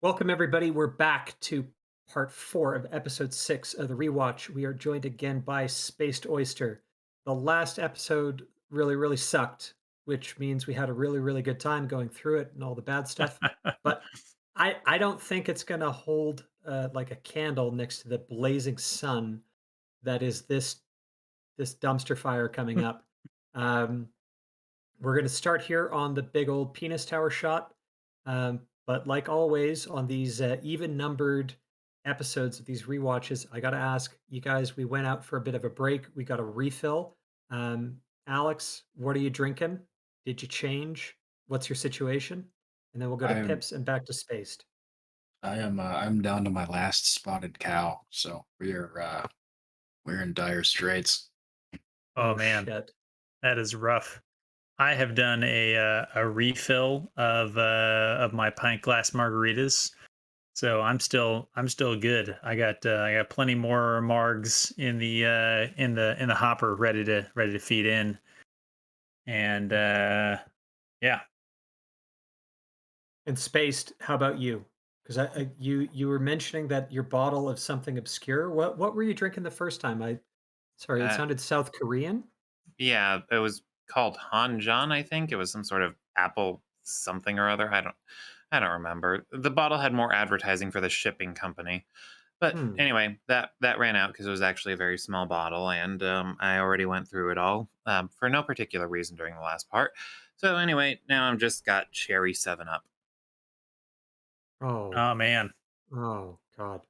Welcome, everybody. We're back to part 4 of episode 6 of the rewatch. We are joined again by Spaced Oyster. The last episode really sucked, which means we had a really good time going through it and all the bad stuff. But I don't think it's going to hold like a candle next to the blazing sun that is this dumpster fire coming up. Um, we're going to start here on the big old penis tower shot. But like always, on these even numbered episodes of these rewatches, I got to ask you guys, we went out for a bit of a break. We got a refill. Alex, what are you drinking? Did you change? What's your situation? And then we'll go to I'm Pips and back to Spaced. I'm down to my last spotted cow, so we're in dire straits. Oh Oh, man, shit. that is rough. I have done a refill of my pint glass margaritas, so I'm still good. I got plenty more margs in the hopper ready to feed in, and yeah. And Spaced, how about you? Because you were mentioning that your bottle of something obscure. What were you drinking the first time? Sorry, it Uh, sounded South Korean. yeah, it was called Hanjan, I think. It was some sort of apple something or other. I don't remember. The bottle had more advertising for the shipping company. But Hmm. anyway, that ran out because it was actually a very small bottle, and I already went through it all for no particular reason during the last part. So anyway, now I'm just got cherry 7 Up. Oh, Oh man, oh God.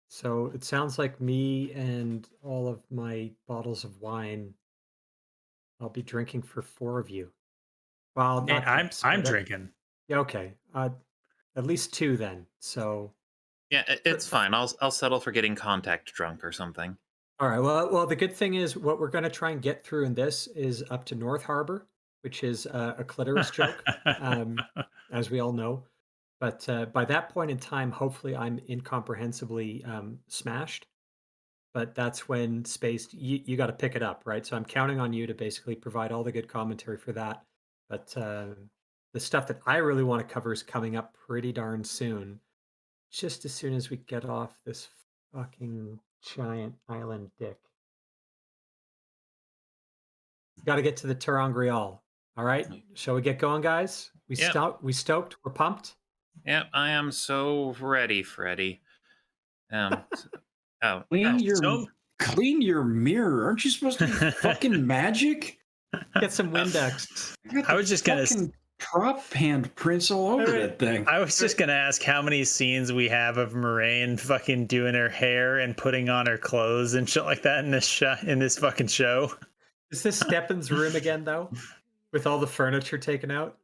So it sounds like me and all of my bottles of wine I'll be drinking for 4 of you. Well, and not I'm Pips, I'm but drinking. yeah, okay. At least 2 then. So Yeah, it's for fine. I'll settle for getting contact drunk or something. all right. Well, the good thing is what we're gonna try and get through in this is up to North Harbor, which is a clitoris joke, as we all know. But by that point in time, hopefully I'm incomprehensibly smashed. But that's when Spaced, you got to pick it up, right? So I'm counting on you to basically provide all the good commentary for that. But the stuff that I really want to cover is coming up pretty darn soon, just as soon as we get off this fucking giant island dick. Got to get to the Terangrial. All right, shall we get going, guys? Yep, We stoked. We're pumped. yep. I am so ready, Freddy. S- oh, Clean your So clean your mirror. Aren't you supposed to be fucking magic? Get some Windex. I got I the was just gonna fucking prop handprints all All over right. that thing. I was just gonna ask how many scenes we have of Moraine fucking doing her hair and putting on her clothes and shit like that in this fucking show. Is this Stepan's room again, though, with all the furniture taken out?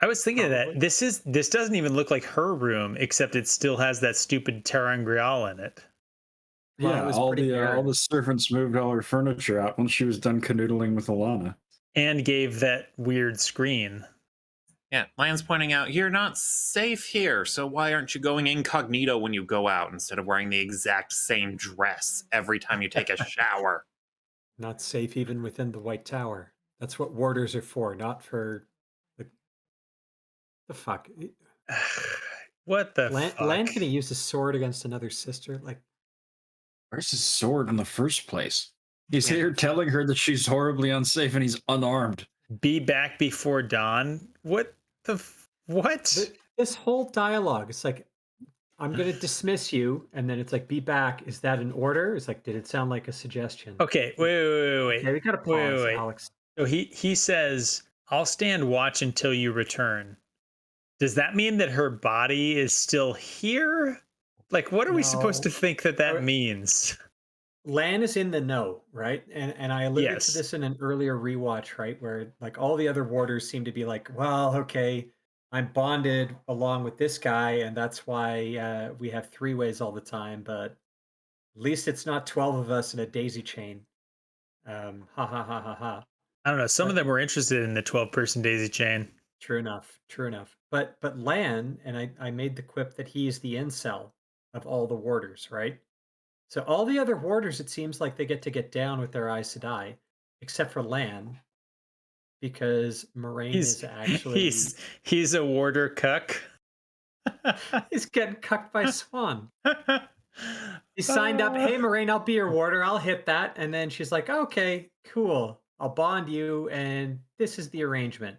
I was thinking of that Probably. this doesn't even look like her room, except it still has that stupid terangrial in it. Well, it Yeah, was pretty all the barren. servants moved all her furniture out once she was done canoodling with Alana. And gave that weird screen. yeah. Lan's pointing out you're not safe here, so why aren't you going incognito when you go out instead of wearing the exact same dress every time you take a shower? Not safe even within the White Tower. That's what warders are for, not for the fuck. What the Lan fuck? can he use a sword against another sister? Like, Where's his sword in the first place? He's Yeah, here telling her that she's horribly unsafe and he's unarmed. Be back before dawn? What? this whole dialogue, it's like, I'm going to dismiss you. And then it's like, be back. Is that an order? It's like, did it sound like a suggestion? Okay, wait. Okay, we got to Wait, wait, pause, wait. Alex. So he says, "I'll stand watch until you return." Does that mean that her body is still here? Like, what are we supposed to No. think that that means? Lan is in the know, right? And I alluded to Yes. this in an earlier rewatch, right? Where like all the other warders seem to be like, well, okay, I'm bonded along with this guy, and that's why we have 3 ways all the time. But at least it's not 12 of us in a daisy chain. Ha ha ha ha ha. I don't know. Some of But them were interested in the 12-person daisy chain. true enough, true enough. But Lan, and I made the quip that he is the incel of all the warders, right? So all the other warders, it seems like they get to get down with their Aes Sedai, except for Lan, because Moraine He's is actually he's he's a warder cuck. He's getting cucked by Swan. He signed up, "Hey, Moraine, I'll be your warder. I'll hit that." And then she's like, "Okay, cool. I'll bond you, and this is the arrangement.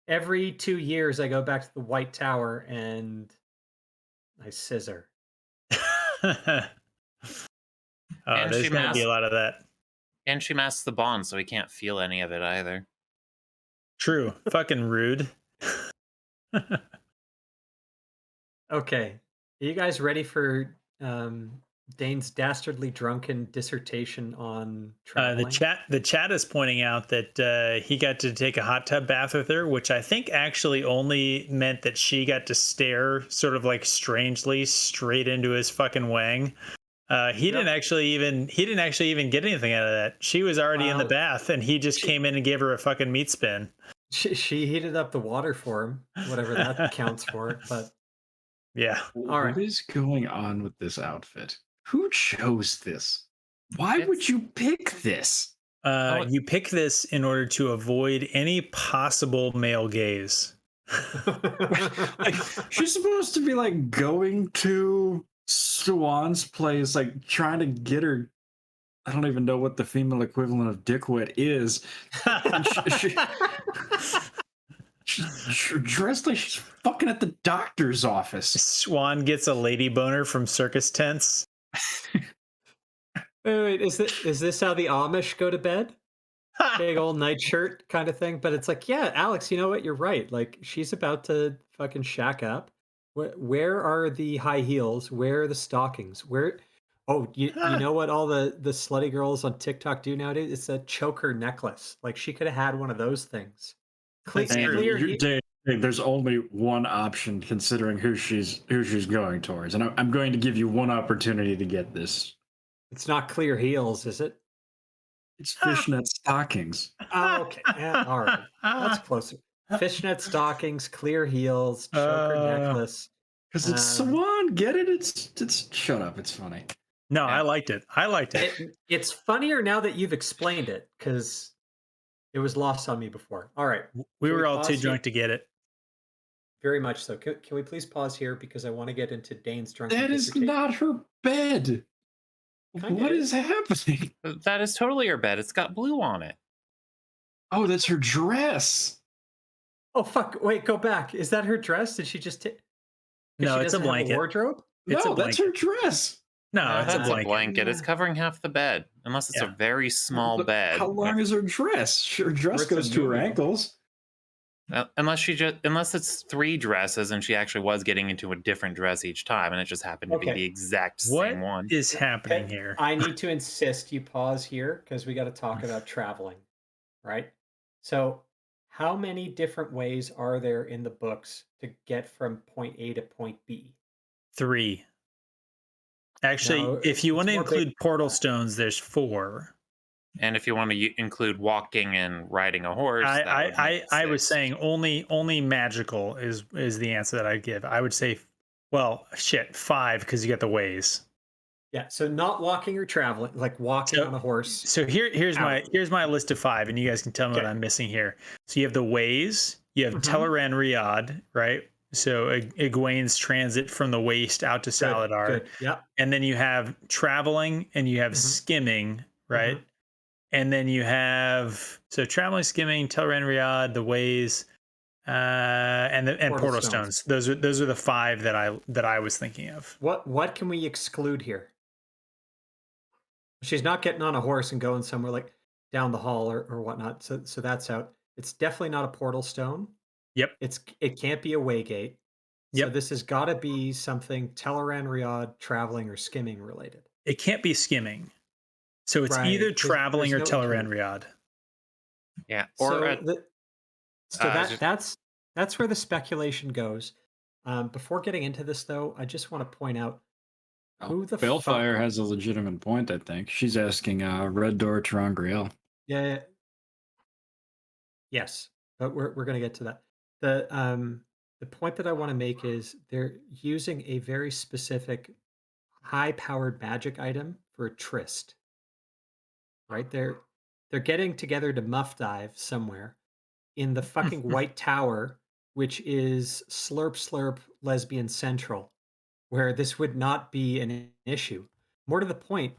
Every 2 years, I go back to the White Tower and I scissor." Oh, And there's she going to be a masks lot of that. the bond, so he can't feel any of it either. True. Fucking rude. Okay. Are you guys ready for Dane's dastardly drunken dissertation on The traveling? chat is pointing out that he got to take a hot tub bath with her, which I think actually only meant that she got to stare sort of like strangely straight into his fucking wang. Yep. He didn't actually even get anything out of that. She was already in the Wow. bath, and he just She, came in and gave her a fucking meat spin. she heated up the water for him, whatever that counts for. But Yeah. all right. What is going on with this outfit? Who chose this? Why would It's you pick this? oh, You pick this in order to avoid any possible male gaze. Like, she's supposed to be like going to Swan's place, like trying to get her. I don't even know what the female equivalent of dickwit is. And she's dressed like she's fucking at the doctor's office. Swan gets a lady boner from circus tents. Wait, is this how the Amish go to bed? Big old nightshirt kind of thing. But it's like, yeah, Alex, you know what? You're right. Like, she's about to fucking shack up. Where are the high heels? Where are the stockings? Where? Oh, you know what all the slutty girls on TikTok do nowadays? It's a choker necklace. Like, she could have had one of those things. That's And true. Clear. there's only one option considering who she's going towards, and I'm going to give you one opportunity to get this. It's not clear heels, is it? It's fishnet stockings. Oh, okay. Yeah. All right. That's closer. Fishnet stockings, clear heels, choker necklace. Because it's Um, Swan, get it? It's shut up. It's funny. No, I yeah. liked it. I liked it. it's funnier now that you've explained it because it was lost on me before. All right. We Can we were all too pause here? drunk to get it. Very much so. Can we please pause here because I want to get into Dane's drunken That is dissertation? not her bed. Kinda What is. is happening? That is totally her bed. It's got blue on it. Oh, that's her dress. Oh fuck! Wait, go back. Is that her dress? Did she just take? No, She it's a doesn't have a blanket. wardrobe. It's a No, that's her blanket. dress. No, it's a That's a blanket. blanket. It's covering half the bed, unless it's a Yeah. very small But bed. how long is her dress? Her dress it's a goes to her movie. ankles. Unless it's 3 dresses and she actually was getting into a different dress each time, and it just happened to be Okay. the exact What same one. is happening Okay, here? I need to insist you pause here because we got to talk about traveling, right? So, how many different ways are there in the books to get from point A to point B? 3. Actually, No, if you want it's to more basic include portal stones, there's 4. And if you want to include walking and riding a horse, I that would make I was 6. saying only magical is the answer that I'd give. I would say, well, shit, 5 because you get the ways. Yeah, so not walking or traveling, like walking So on a horse. so here's Out. my list of 5, and you guys can tell me what Okay. I'm missing here. So you have the ways, you have Mhm. Teleran Riyadh, right? So Egwene's transit from the waist out to Good. Saladar, Good. Yep. and then you have traveling, and you have Mhm. skimming, right? Mhm. And then you have so traveling, skimming, Teleran Riyadh, the ways, and Portal portal stones. stones. Those are the 5 that I was thinking of. What can we exclude here? She's not getting on a horse and going somewhere like down the hall or whatnot. So that's out. It's definitely not a portal stone. Yep, It can't be a waygate. So yep. this has got to be something Teleran Riyadh traveling or skimming related. It can't be skimming. So it's Right. either Because traveling there's or no Teleran include. Riyadh. Yeah, or So the so just that's where the speculation goes. Before getting into this though, I just want to point out Oh, who the Balefire fuck. has a legitimate point, I think. She's asking Red Door Terangriel. Yeah. Yes, but we're gonna get to that. The point that I want to make is they're using a very specific high-powered magic item for a tryst, right? They're getting together to muff dive somewhere in the fucking White Tower which is Slurp Slurp Lesbian Central, where this would not be an issue. More to the point,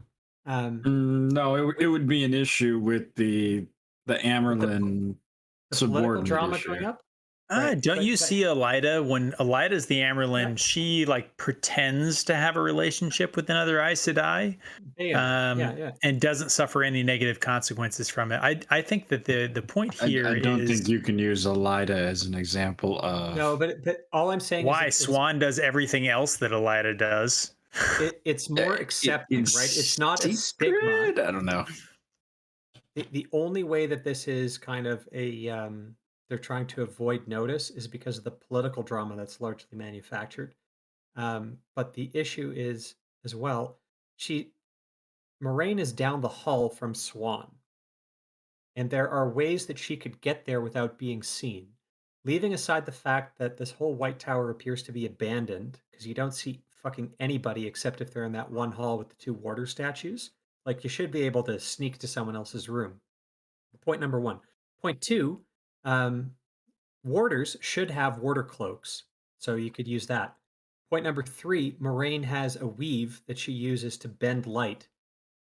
um, No, it with, would be an issue with the with Amyrlin the political subordinate drama issue. going up, right? Don't you But see Elida when Elida's the yeah, Amyrlin? She like pretends to have a relationship with another Aes Sedai, bam, yeah, yeah. and doesn't suffer any negative consequences from it. I think that the point here I don't is think you can use Elida as an example of. No, but all I'm saying is why Swan does everything else that Elida does. it's more accepting, In right? It's not a stigma. secret? I don't know. The only way that this is kind of they're trying to avoid notice is because of the political drama that's largely manufactured. But the issue is as well, she Moraine is down the hall from Swan, and there are ways that she could get there without being seen. Leaving aside the fact that this whole White Tower appears to be abandoned because you don't see fucking anybody except if they're in that one hall with the two warder statues. Like you should be able to sneak to someone else's room. Point number one. Point two, um, warders should have warder cloaks, so you could use that. Point number three, Moraine has a weave that she uses to bend light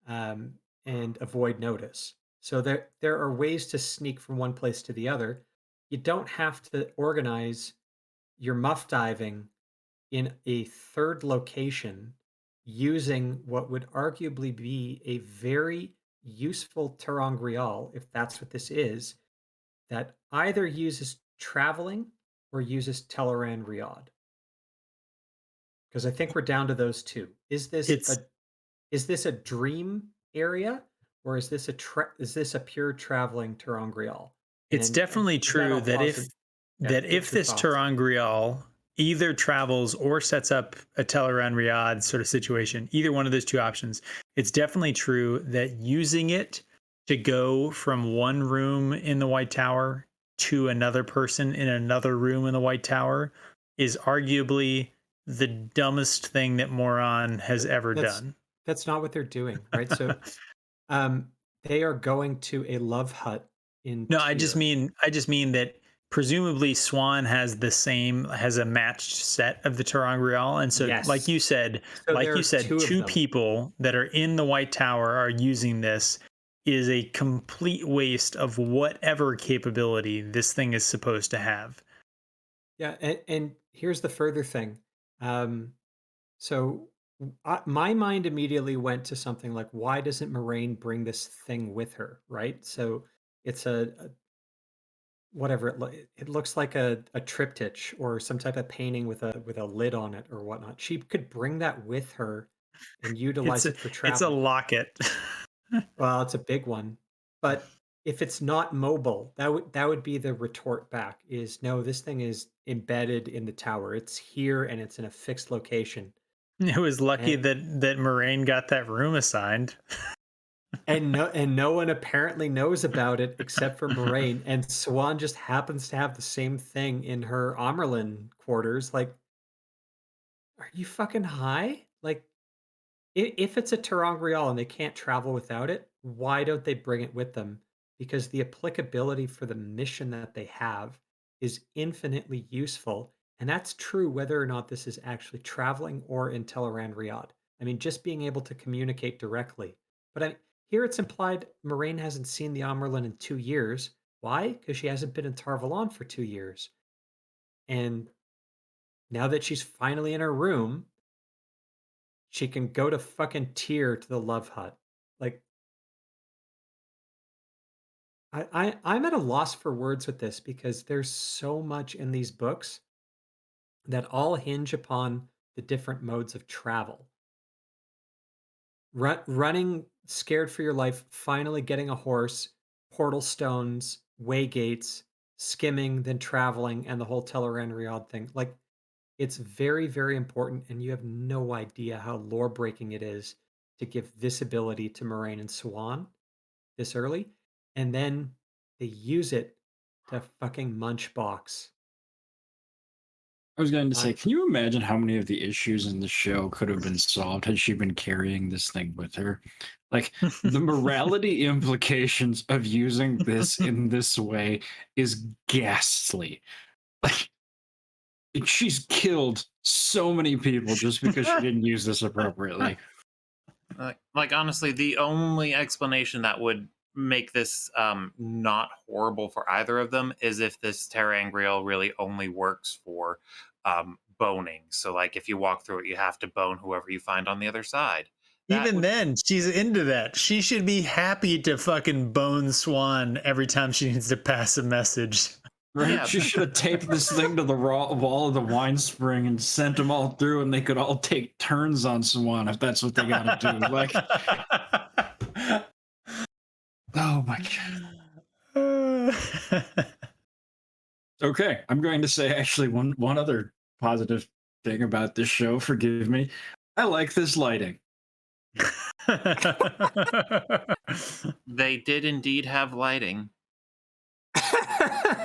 um, and avoid notice. So there are ways to sneak from one place to the other. You don't have to organize your muff diving in a third location using what would arguably be a very useful terangrial, if that's what this is, that either uses traveling or uses Teleran Riyadh. Because I think we're down to those two. It's Is this a dream area or is this a pure traveling terangrial? It's And definitely with that, true I'll that pause if and yeah, get your this thoughts. Terangrial either travels or sets up a Teleran Riyadh sort of situation, either one of those two options, it's definitely true that using it to go from one room in the White Tower to another person in another room in the White Tower is arguably the dumbest thing that Moron has ever That's done. that's not what they're doing, right? So um, they are going to a love hut in No, Tyr. I just mean that presumably Swan has a matched set of the Terangrial, and so Yes. So there like you are said, two of two them. people that are in the White Tower are using this is a complete waste of whatever capability this thing is supposed to have. Yeah, and here's the further thing. Um, so my mind immediately went to something like, why doesn't Moraine bring this thing with her, right? So it's a whatever it looks like a triptych or some type of painting with a lid on it or whatnot. She could bring that with her and It's utilize it for it's a traveling. locket. Well, it's a big one. But if it's not mobile, that would be the retort back is no, this thing is embedded in the tower. It's here and it's in a fixed location. It was lucky And that Moraine got that room assigned. and no one apparently knows about it except for Moraine. And Swan just happens to have the same thing in her Amyrlin quarters. Like, are you fucking high? Like, if it's a ter'angreal and they can't travel without it, why don't they bring it with them? Because the applicability for the mission that they have is infinitely useful, and that's true whether or not this is actually traveling or in Teleran Riyadh. I mean, just being able to communicate directly. But here it's implied Moraine hasn't seen the Amyrlin in 2 years. Why? Because she hasn't been in Tarvalon for 2 years. And now that she's finally in her room, she can go to fucking Tyr to the Love Hut. Like, I'm at a loss for words with this because there's so much in these books that all hinge upon the different modes of travel. Running scared for your life, finally getting a horse, portal stones, way gates, skimming, then traveling, and the whole Teleran Riyadh thing. Like, it's very, very important, and you have no idea how lore breaking it is to give this ability to Moraine and Swan this early, and then they use it to fucking munch box. I was going to say, I can you imagine how many of the issues in the show could have been solved had she been carrying this thing with her? Like, the morality implications of using this in this way is ghastly. Like, she's killed so many people just because she didn't use this appropriately. Like honestly, the only explanation that would make this not horrible for either of them is if this terangrial really only works for boning. So like if you walk through it, you have to bone whoever you find on the other side. That Even would then, she's into that. She should be happy to fucking bone Swan every time she needs to pass a message. Right? Yeah. She should have taped this thing to the wall of the wine spring and sent them all through, and they could all take turns on Swan if that's what they got to do. Like, oh my god. Okay, I'm going to say actually one other positive thing about this show. Forgive me. I like this lighting. They did indeed have lighting.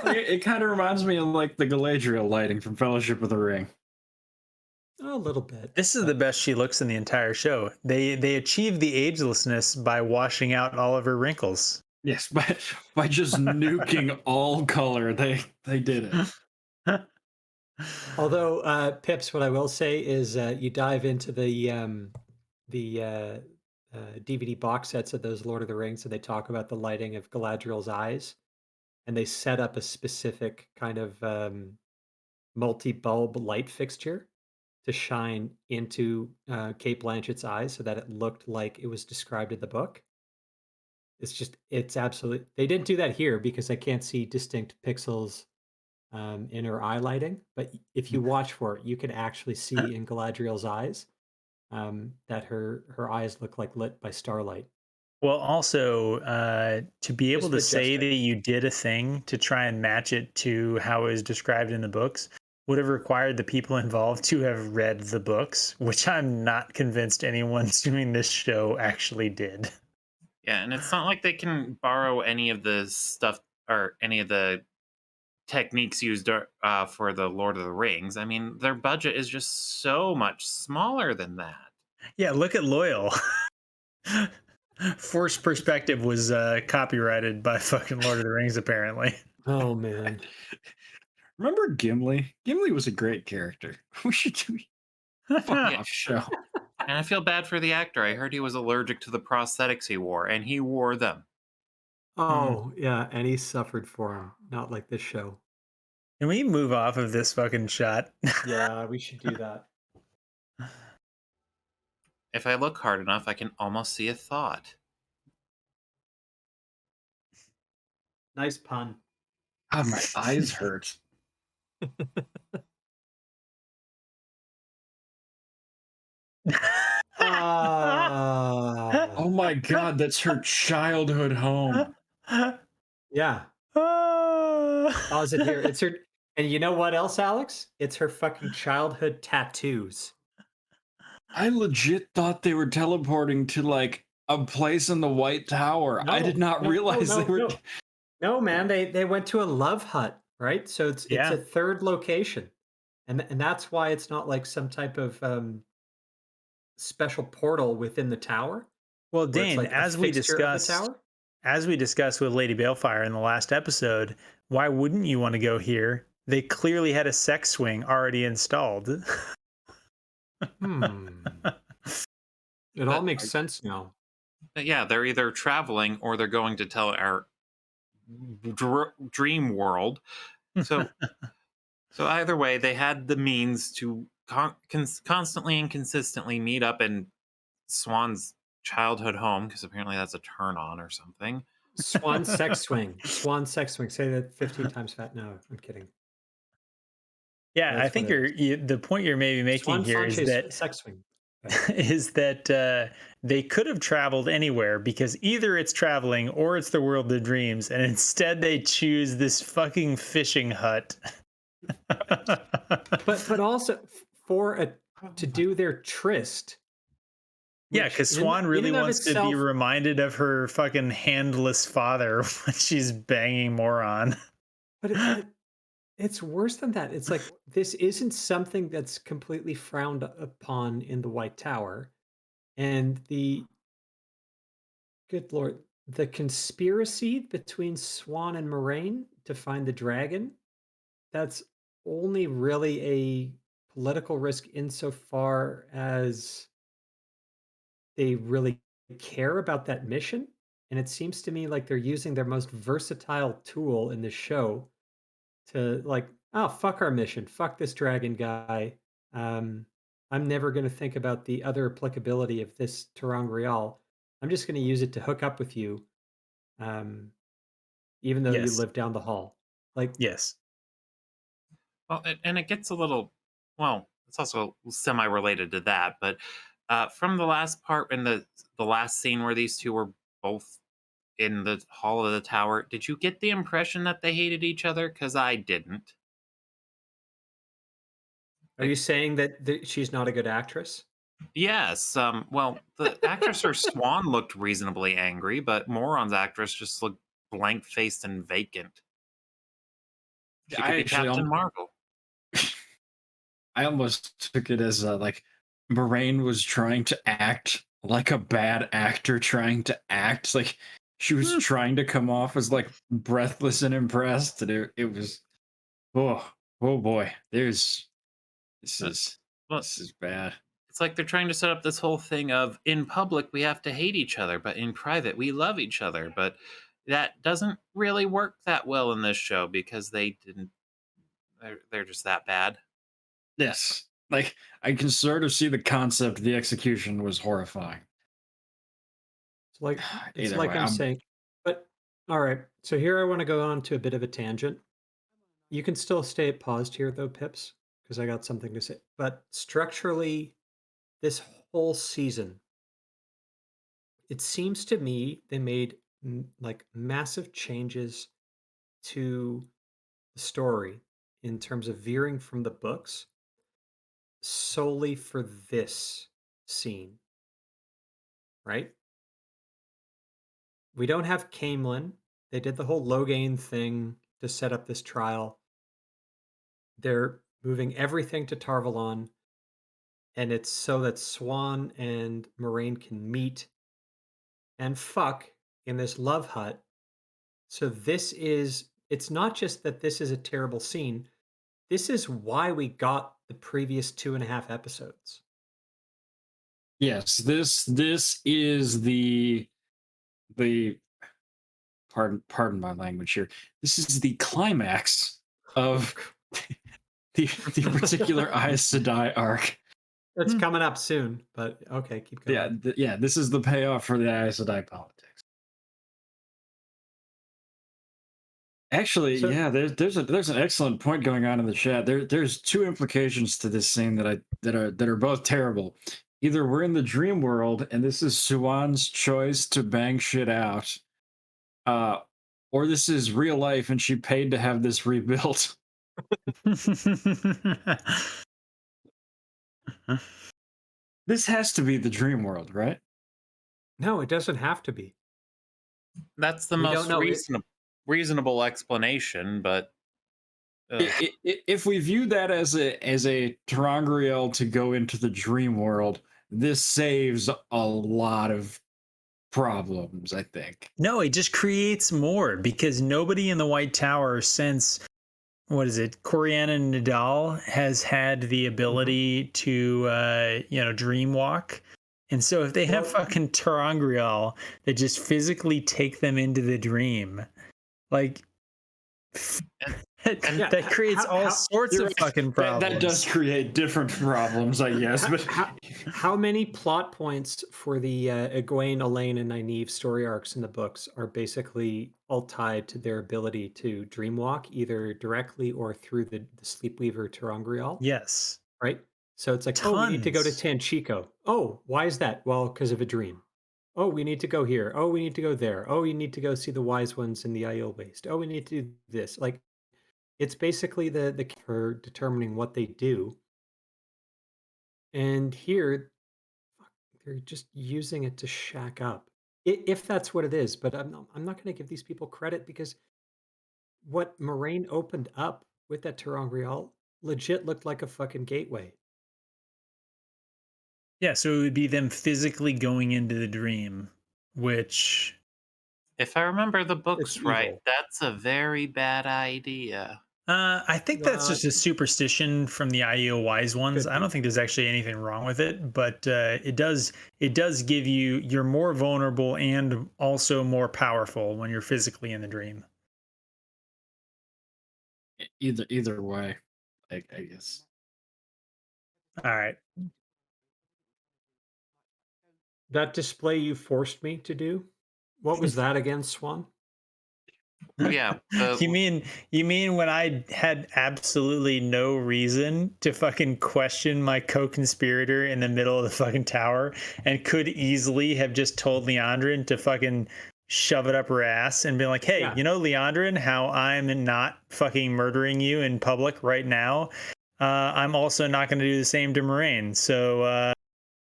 It kind of reminds me of like the Galadriel lighting from Fellowship of the Ring. A little bit. This is the best she looks in the entire show. They achieved the agelessness by washing out all of her wrinkles. Yes, by just nuking all color, they did it. Although, Pips, what I will say is you dive into the DVD box sets of those Lord of the Rings, and they talk about the lighting of Galadriel's eyes, and they set up a specific kind of multi-bulb light fixture to shine into Kate Blanchett's eyes so that it looked like it was described in the book. It's absolutely, they didn't do that here because I can't see distinct pixels in her eye lighting. But if you watch for it, you can actually see in Galadriel's eyes that her eyes look like lit by starlight. Well, also, to be able Just to say majestic. that you did a thing to try and match it to how it was described in the books would have required the people involved to have read the books, which I'm not convinced anyone doing this show actually did. Yeah, and it's not like they can borrow any of the stuff or any of the techniques used for the Lord of the Rings. I mean, their budget is just so much smaller than that. Yeah, look at Loyal. Forced Perspective was copyrighted by fucking Lord of the Rings, apparently. Oh man. Remember Gimli? Gimli was a great character. We should do a fuck Yeah. off show. And I feel bad for the actor. I heard he was allergic to the prosthetics he wore, and he wore them. Oh yeah, and he suffered for him. Not like this show. Can we move off of this fucking shot? Yeah, we should do that. If I look hard enough, I can almost see a thought. Nice pun. God, my eyes hurt. Ah, Oh my god, that's her childhood home. yeah. Pause it here. It's her, and you know what else, Alex? It's her fucking childhood tattoos. I legit thought they were teleporting to like a place in the White Tower. I did not realize they were. No, man. They went to a love hut, right? So it's Yeah. a third location, and that's why it's not like some type of special portal within the tower, Well, where it's Dane, like a fixture of the tower. as we discussed with Lady Balefire in the last episode, why wouldn't you want to go here? They clearly had a sex swing already installed. It all makes sense now. But yeah, they're either traveling or they're going to tell our dream world. So, so either way, they had the means to constantly and consistently meet up in Swan's childhood home because apparently that's a turn on or something. Swan sex swing. Swan sex swing. Say that 15 times fat. No, I'm kidding. Yeah, I That's think what it the point you're maybe making Swan here is Sanche's that sex swing. is that they could have traveled anywhere because either it's traveling or it's the world of dreams, and instead they choose this fucking fishing hut. But also for to do their tryst. Yeah, which because in Swan really and of wants to be itself- reminded of her fucking handless father when she's banging Moron. But it's worse than that. It's like this isn't something that's completely frowned upon in the White Tower, and good lord, the conspiracy between Swan and Moraine to find the dragon. That's only really a political risk insofar as they really care about that mission. And it seems to me like they're using their most versatile tool in the show to like, oh, fuck our mission. Fuck this dragon guy. Um, I'm never going to think about the other applicability of this ter'angreal. I'm just going to use it to hook up with you, um, even though you Yes. live down the hall. Like, Yes. Well, and it gets a little, well, it's also semi-related to that, but from the last part in the last scene where these two were both in the hall of the tower, did you get the impression that they hated each other? Because I didn't. are you saying that she's not a good actress? Yes. Well, the actress for Swan looked reasonably angry, but Moron's actress just looked blank faced and vacant. She could I be actually Captain Marvel. I almost took it as like Moraine was trying to act like a bad actor trying to act like she was Hmm. trying to come off as like breathless and impressed, and it was oh boy, there's this Uh, is Well, this is bad. it's like they're trying to set up this whole thing of in public we have to hate each other, but in private we love each other. But that doesn't really work that well in this show because they didn't. They're just that bad. Yes, like I can sort of see the concept. The execution was horrifying. It's like Either way, I'm I'm saying, but all right. So here I want to go on to a bit of a tangent. You can still stay paused here though, Pips, because I got something to say. But structurally, this whole season, it seems to me they made like massive changes to the story in terms of veering from the books solely for this scene, right? We don't have Camelin. They did the whole Logain thing to set up this trial. They're moving everything to Tarvalon, and it's so that Swan and Moraine can meet and fuck in this love hut. So it's not just that this is a terrible scene. This is why we got the previous 2.5 episodes. yes. This is the pardon my language here. This is the climax of the particular Aes Sedai arc. It's Hmm. coming up soon, but okay, keep going. Yeah, yeah. This is the payoff for the Aes Sedai politics. Actually, So yeah. There's an excellent point going on in the chat. There's two implications to this scene that are both terrible. Either we're in the dream world and this is Suan's choice to bang shit out, uh, or this is real life and she paid to have this rebuilt. This has to be the dream world, right? no, it doesn't have to be. That's the We don't most know. reasonable explanation, but ugh. If we view that as a ter'angreal to go into the dream world, this saves a lot of problems, I think. No, it just creates more because nobody in the White Tower since what is it, Coriana Nadal has had the ability to dream walk. And so if they have Well, fucking ter'angreal that just physically take them into the dream, like And, yeah, that creates all sorts You're of right. fucking That does problems. create different problems, I guess. But how many plot points for the Egwene, Elaine, and Nynaeve story arcs in the books are basically all tied to their ability to dreamwalk, either directly or through the Sleepweaver ter'angreal, Yes. right? So it's like, oh, we need to go to Tons. Tanchico. Oh, why is that? Well, because of a dream. Oh, we need to go here. Oh, we need to go there. Oh, you need to go see the wise ones in the Aiel Waste. Oh, we need to do this. Like, it's basically the for determining what they do. And here, they're just using it to shack up, if that's what it is. But I'm not going to give these people credit because what Moraine opened up with that ter'angreal legit looked like a fucking gateway. Yeah, so it would be them physically going into the dream, which if I remember the It's books right, evil. that's a very bad idea. I think that's Uh, just a superstition from the IEO wise ones. could I don't be. think there's actually anything wrong with it, but it does give you're more vulnerable and also more powerful when you're physically in the dream. Either way, I guess. All right. That display you forced me to do? What was that again, Swan? Yeah. You mean when I had absolutely no reason to fucking question my co-conspirator in the middle of the fucking tower and could easily have just told Leandrin to fucking shove it up her ass and be like, hey, Yeah. Leandrin, how I'm not fucking murdering you in public right now. I'm also not going to do the same to Moraine. So,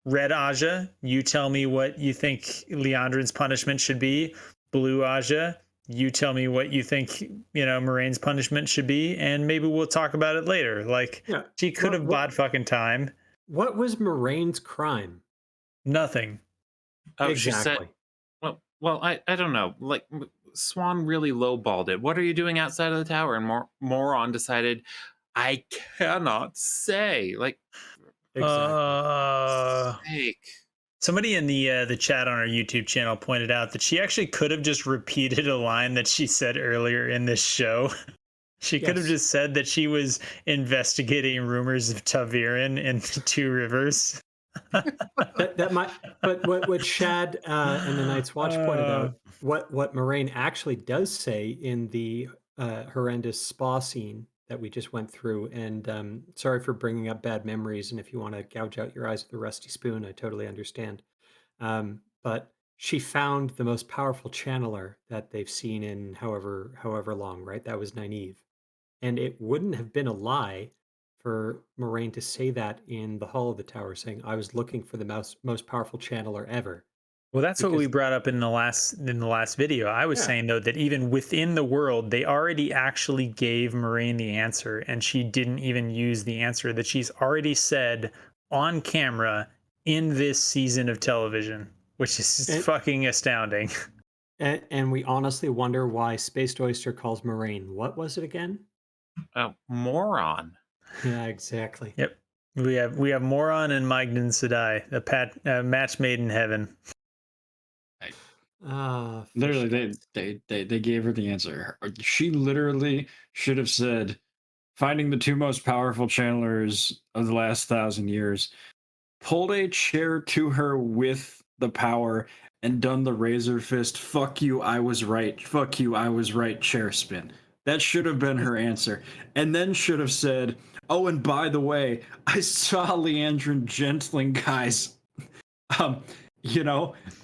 Red Aja, you tell me what you think Leandrin's punishment should be. Blue Aja, you tell me what you think, Moraine's punishment should be, and maybe we'll talk about it later. Like, Yeah. she could have bought fucking time. What was Moraine's crime? Nothing. Oh, she said. Exactly. Well, I don't know. Like Swan really lowballed it. What are you doing outside of the tower? And Moron decided, I cannot say. Like, Exactly. sake. Somebody in the chat on our YouTube channel pointed out that she actually could have just repeated a line that she said earlier in this show. She could have Yes. just said that she was investigating rumors of Taviran in the Two Rivers. That might, but what Shad and the Night's Watch pointed out, what Moraine actually does say in the horrendous spa scene that we just went through, and sorry for bringing up bad memories, and if you want to gouge out your eyes with a rusty spoon, I totally understand. But she found the most powerful channeler that they've seen in however long, right? That was Nynaeve. And it wouldn't have been a lie for Moraine to say that in the hall of the tower, saying, I was looking for the most powerful channeler ever. Well, that's what we Because, brought up in the last video. I was yeah. saying though that even within the world, they already actually gave Moraine the answer, and she didn't even use the answer that she's already said on camera in this season of television, which is And, fucking astounding. and we honestly wonder why Spaced Oyster calls Moraine. What was it again? Oh, moron. Yeah, exactly. Yep. We have Moron and Magnan Sedai, a match made in heaven. Ah, Literally, fish they gave her the answer. She literally should have said, finding the two most powerful channelers of the last 1,000 years, pulled a chair to her with the power and done the razor fist, fuck you, I was right, fuck you, I was right, chair spin. That should have been her answer. And then should have said, oh, and by the way, I saw Leandrin gentling guys, um,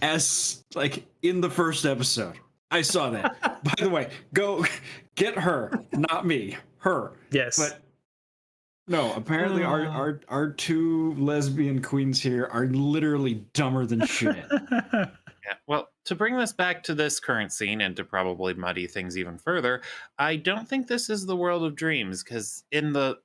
as like in the first episode. I saw that. By the way, go get her, not me, her. Yes. But no, apparently our two lesbian queens here are literally dumber than shit. Yeah. Well, to bring this back to this current scene and to probably muddy things even further, I don't think this is the world of dreams, because in the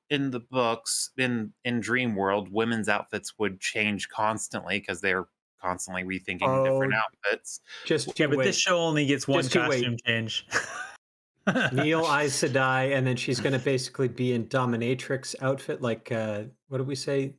books, in Dream World, women's outfits would change constantly because they're constantly rethinking different Oh, outfits. just Yeah, you but this wait. show only gets one Just you wait. costume change. Neil Aes Sedai, and then she's going to basically be in dominatrix outfit, like what did we say?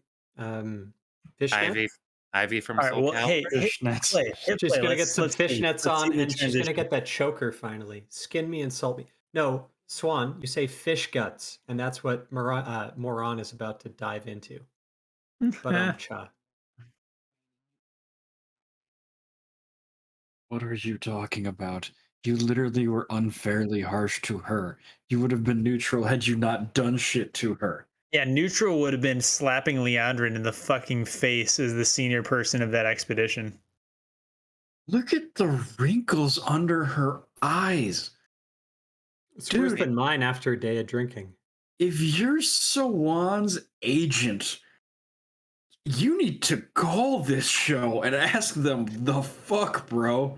Fishnet. Ivy from All right. Soul Well, Calibur. hey, Fishnets. She's going to get Let's some let's see. fishnets Let's see on, the and she's going to transition. get that choker finally. Skin me and salt me. No, Swan, you say fish guts, and that's what Moron is about to dive into. But cha. What are you talking about? You literally were unfairly harsh to her. You would have been neutral had you not done shit to her. Yeah, neutral would have been slapping Leandrin in the fucking face as the senior person of that expedition. Look at the wrinkles under her eyes. It's worse Dude. than mine after a day of drinking. If you're Sawan's agent, you need to call this show and ask them the fuck, bro.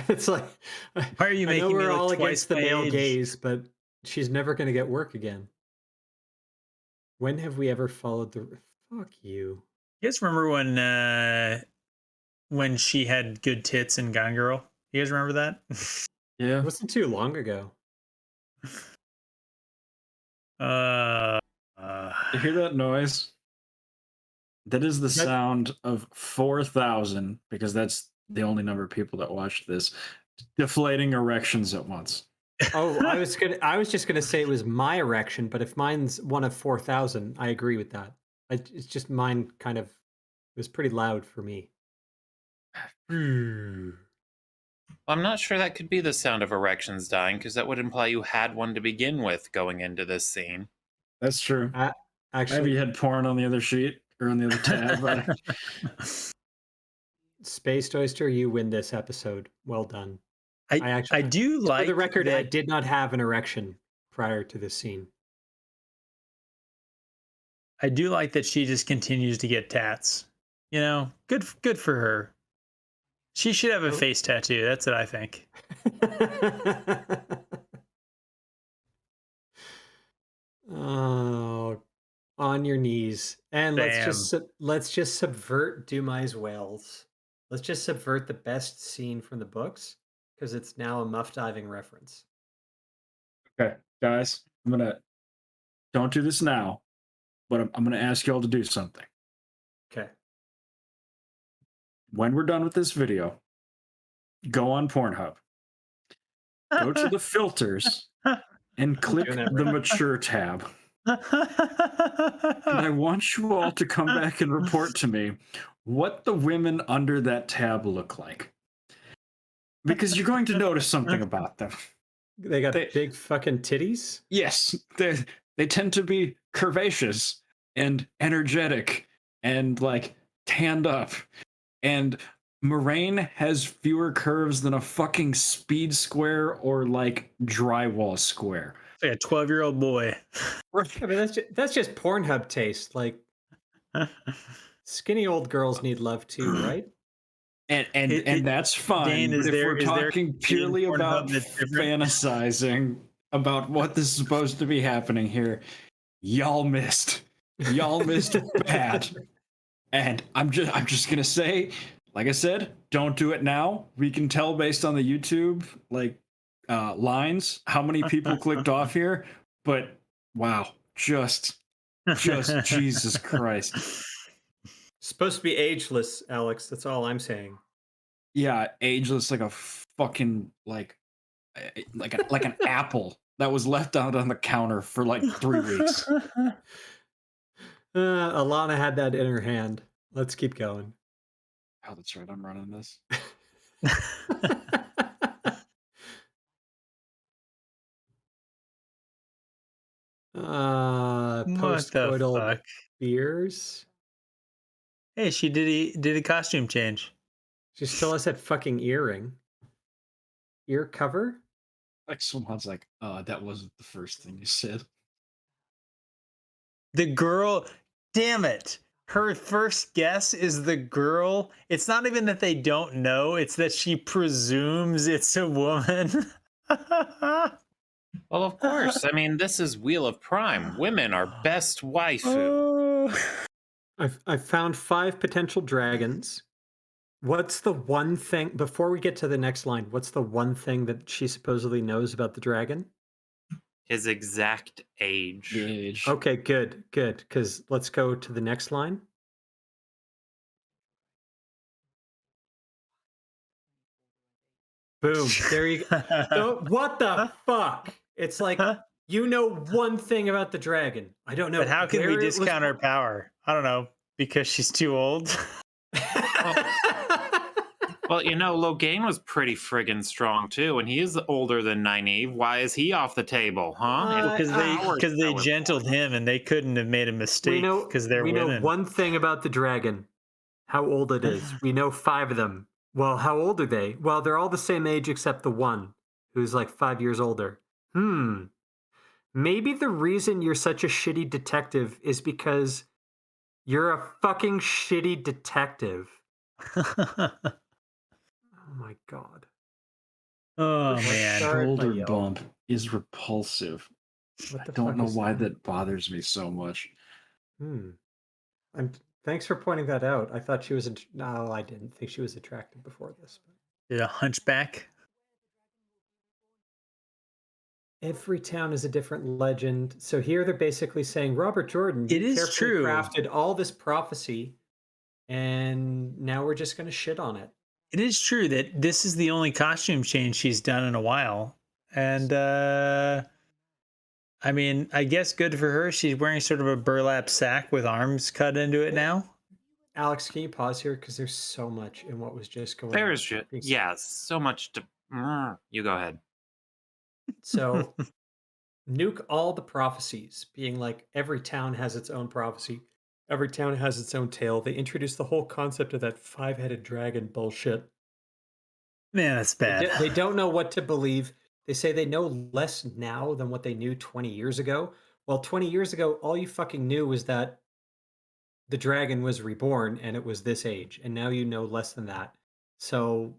It's like, Why are you I know making me we're look all twice against the my male age? gaze, but she's never going to get work again. When have we ever followed the? Fuck you. You guys remember when she had good tits in Gone Girl? You guys remember that? It Yeah. wasn't too long ago. Uh, You hear that noise? That is the That- sound of 4,000, because that's the only number of people that watch this, deflating erections at once. Oh, I was just gonna say it was my erection, but if mine's one of 4,000, I agree with that. It's just mine kind of it was pretty loud for me. I'm not sure that could be the sound of erections dying, because that would imply you had one to begin with going into this scene. That's true. Maybe Actually, you had porn on the other sheet or on the other tab. Spaced Oyster, you win this episode. Well done. I actually, I do for like the record, I that. did not have an erection prior to this scene. I do like that she just continues to get tats. You know, good for her. She should have a Oh. face tattoo. That's what I think. Oh, on your knees, and let's just subvert Dumai's whales. Let's just subvert the best scene from the books because it's now a muff diving reference. Okay, guys, don't do this now, but I'm gonna ask y'all to do something. Okay. When we're done with this video, go on Pornhub, go to the filters, and click doing that the right mature tab. And I want you all to come back and report to me what the women under that tab look like. Because you're going to notice something about them. They got They- big fucking titties. Yes, they tend to be curvaceous and energetic and like tanned up. And Moraine has fewer curves than a fucking speed square or like drywall square. It's like a 12-year-old boy. I mean, that's just Pornhub taste. Like skinny old girls need love too, right? And that's fine. Dane, But if we're is there talking purely Pornhub about that's different? fantasizing about what this is supposed to be happening here, y'all missed. Y'all missed bad. And I'm just gonna say, like I said, don't do it now. We can tell based on the YouTube lines how many people clicked off here, but wow, just Jesus Christ. Supposed to be ageless, Alex. That's all I'm saying. Yeah, ageless like a fucking like an apple that was left out on the counter for like 3 weeks. Alana had that in her hand. Let's keep going. Oh, that's right. I'm running this. What the Post-coital fuck? beers. Hey, she did a costume change. She still has that fucking earring. Ear cover? Like someone's like, that wasn't the first thing you said. The girl, damn it. Her first guess is the girl. It's not even that they don't know, it's that she presumes it's a woman. Well, of course. I mean, this is Wheel of Prime. Women are best waifu. I found 5 potential dragons. What's the one thing, before we get to the next line, what's the one thing that she supposedly knows about the dragon? His exact age. The age. Okay, good, because let's go to the next line. Boom, there you go. So, what the fuck? It's like, you know one thing about the dragon. I don't know. But how can where we it was discount her power? I don't know. Because she's too old? Well, you know, Logain was pretty friggin' strong too, and he is older than Nynaeve. Why is he off the table, huh? Because they gentled him and they couldn't have made a we mistake know because they're we women. know one thing about the dragon. How old it is. We know 5 of them. Well, how old are they? Well, they're all the same age except the one who's like 5 years older. Maybe the reason you're such a shitty detective is because you're a fucking shitty detective. Oh my god. Oh man. Sorry if I Shoulder yelled. bump is repulsive. What I the don't fuck know is why that bothers me so much. Thanks for pointing that out. I thought she was. No, I didn't think she was attractive before this. Did a hunchback? Every town is a different legend. So here they're basically saying, Robert Jordan, It you is carefully true. crafted all this prophecy, and now we're just going to shit on it. It is true that this is the only costume change she's done in a while. And I mean, I guess good for her. She's wearing sort of a burlap sack with arms cut into it now. Alex, can you pause here? Because there's so much in what was just going There on. is shit. Please. Yeah, so much to. You go ahead. So nuke all the prophecies, being like every town has its own prophecy. Every town has its own tale. They introduced the whole concept of that five-headed dragon bullshit. Man, that's They, bad. they don't know what to believe. They say they know less now than what they knew 20 years ago. Well, 20 years ago, all you fucking knew was that the dragon was reborn and it was this age. And now you know less than that. So,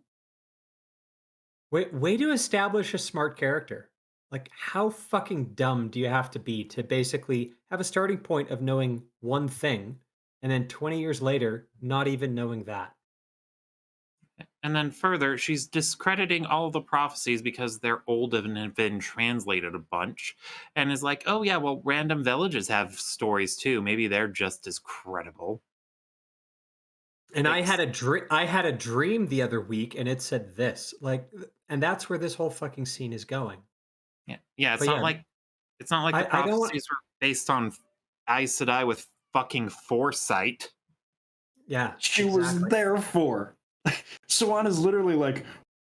way to establish a smart character. Like, how fucking dumb do you have to be to basically have a starting point of knowing one thing and then 20 years later, not even knowing that? And then further, she's discrediting all the prophecies because they're old and have been translated a bunch. And is like, oh, yeah, well, random villages have stories too. Maybe they're just as credible. And I It's, had a dream. I had a dream the other week, and it said this. Like, and that's where this whole fucking scene is going. yeah, But yeah, it's not like the I don't want. prophecies were based on Aes Sedai with fucking foresight. Yeah, She was exactly. there for. Swan is literally like,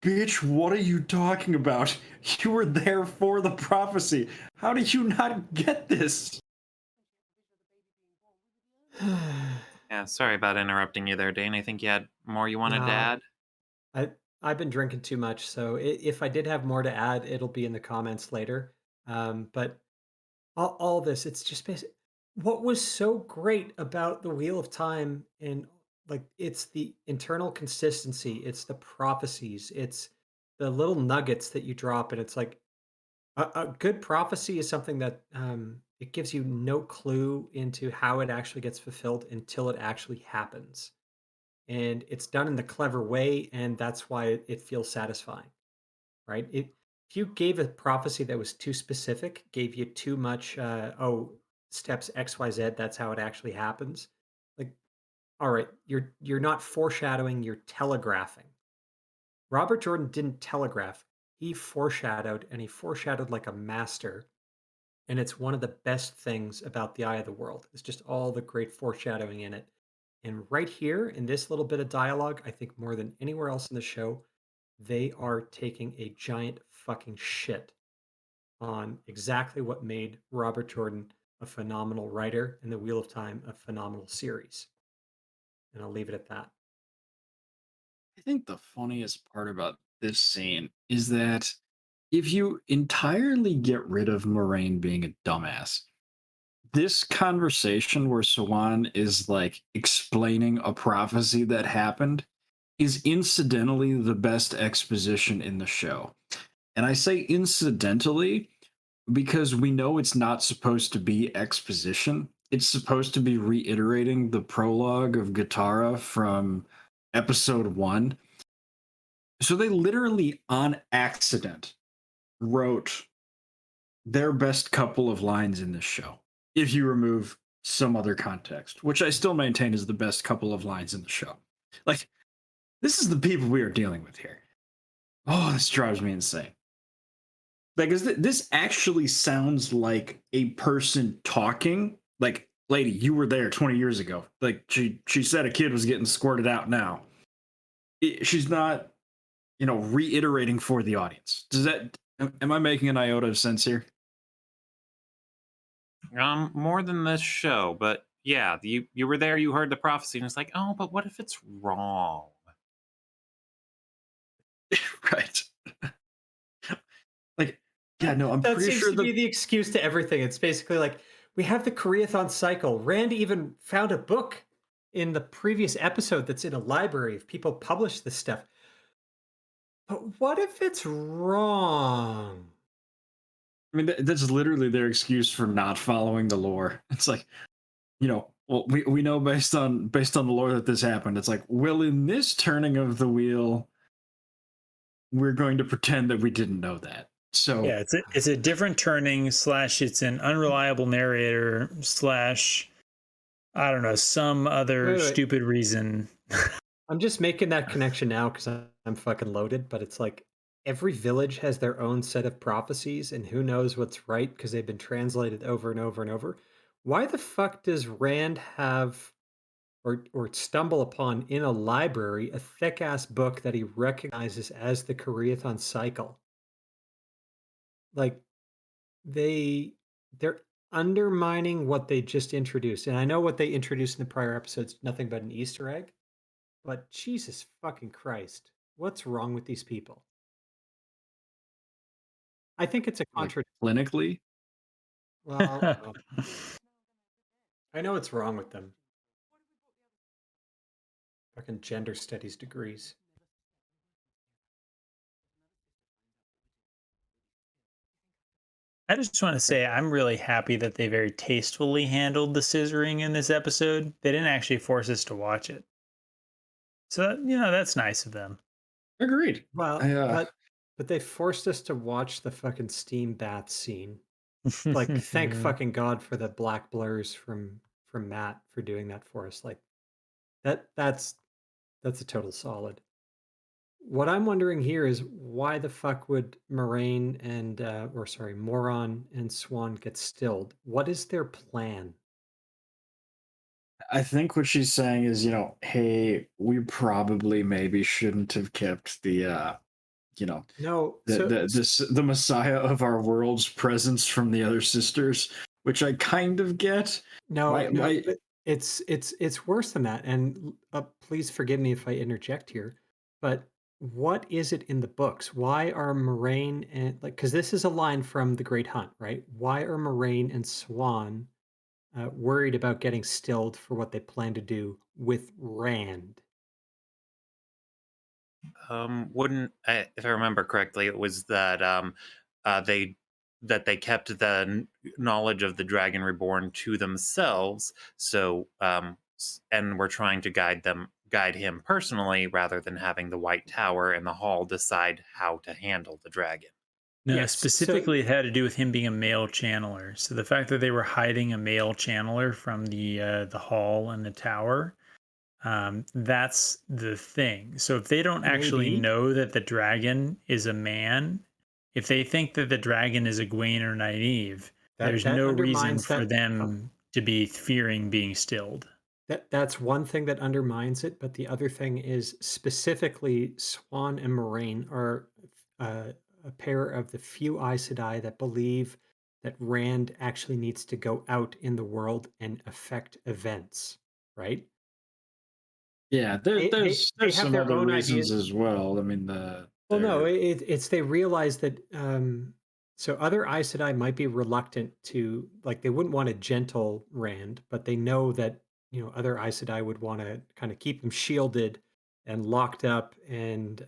bitch, what are you talking about? You were there for the prophecy. How did you not get this? Yeah, sorry about interrupting you there, Dane. I think you had more you wanted to No, add. I I've been drinking too much, so if I did have more to add, it'll be in the comments later. But all this, it's just basic. What was so great about the Wheel of Time, and like it's the internal consistency, it's the prophecies, it's the little nuggets that you drop, and it's like a good prophecy is something that it gives you no clue into how it actually gets fulfilled until it actually happens, and it's done in the clever way, and that's why it feels satisfying, right? If you gave a prophecy that was too specific, gave you too much, steps X, Y, Z, that's how it actually happens. Like, all right, you're not foreshadowing, you're telegraphing. Robert Jordan didn't telegraph; he foreshadowed, and he foreshadowed like a master. And it's one of the best things about the Eye of the World. It's just all the great foreshadowing in it. And right here in this little bit of dialogue, I think more than anywhere else in the show, they are taking a giant fucking shit on exactly what made Robert Jordan a phenomenal writer and The Wheel of Time a phenomenal series. And I'll leave it at that. I think the funniest part about this scene is that if you entirely get rid of Moraine being a dumbass, this conversation where Swan is like explaining a prophecy that happened is incidentally the best exposition in the show. And I say incidentally because we know it's not supposed to be exposition. It's supposed to be reiterating the prologue of Guitarra from episode 1. So they literally on accident wrote their best couple of lines in this show. If you remove some other context, which I still maintain is the best couple of lines in the show. Like, this is the people we are dealing with here. Oh, this drives me insane. Because this actually sounds like a person talking. Like, lady, you were there 20 years ago. Like, she said a kid was getting squirted out now. She's not, reiterating for the audience. Does that, am I making an iota of sense here? More than this show, but yeah, you were there, you heard the prophecy, and it's like, oh, but what if it's wrong? Right. Like, yeah, no, I'm That pretty seems sure to be the excuse to everything. It's basically like we have the Koreathon cycle. Rand even found a book in the previous episode that's in a library if people publish this stuff. But what if it's wrong? I mean, that's literally their excuse for not following the lore. It's like, well, we know based on the lore that this happened. It's like, well, in this turning of the wheel, we're going to pretend that we didn't know that. So Yeah, it's a different turning slash it's an unreliable narrator slash I don't know, some other Wait, wait. stupid reason. I'm just making that connection now because I'm fucking loaded. But it's like every village has their own set of prophecies, and who knows what's right because they've been translated over and over and over. Why the fuck does Rand have or stumble upon in a library a thick ass book that he recognizes as the Koreathon cycle? Like they they're undermining what they just introduced. And I know what they introduced in the prior episodes, nothing but an Easter egg. But Jesus fucking Christ, what's wrong with these people? I think it's a like contradiction. clinically, Well, I know what's wrong with them. Fucking gender studies degrees. I just want to say I'm really happy that they very tastefully handled the scissoring in this episode. They didn't actually force us to watch it. So, that's nice of them. agreed. Well, I, but they forced us to watch the fucking steam bath scene. Like, thank fucking God for the black blurs from Matt for doing that for us. Like that's a total solid. What I'm wondering here is why the fuck would Moraine and or sorry, Moron and Swan get stilled? What is their plan? I think what she's saying is, hey, we probably maybe shouldn't have kept you know, No, so the Messiah of our world's presence from the other sisters, which I kind of get. no, My no, my but it's worse than that. And please forgive me if I interject here, but what is it in the books? Why are Moraine and like because this is a line from The Great Hunt, right? Why are Moraine and Swan worried about getting stilled for what they plan to do with Rand? Wouldn't if I remember correctly, it was that they they kept the knowledge of the Dragon Reborn to themselves, so and were trying to guide him personally rather than having the White Tower and the Hall decide how to handle the dragon. No, Yes. So specifically it had to do with him being a male channeler. So the fact that they were hiding a male channeler from the hall and the tower, that's the thing. So if they don't actually maybe know that the dragon is a man, if they think that the dragon is Egwene or Nynaeve, there's that no reason undermines for that. them to be fearing being stilled. That's one thing that undermines it, but the other thing is specifically Swan and Moraine are uh, a pair of the few Aes Sedai that believe that Rand actually needs to go out in the world and affect events, right? Yeah, They there's have some their other own reasons ideas. as well. I mean, the Well, no, they're it's they realize that so other Aes Sedai might be reluctant to like they wouldn't want a gentle Rand, but they know that other Aes Sedai would want to kind of keep them shielded and locked up and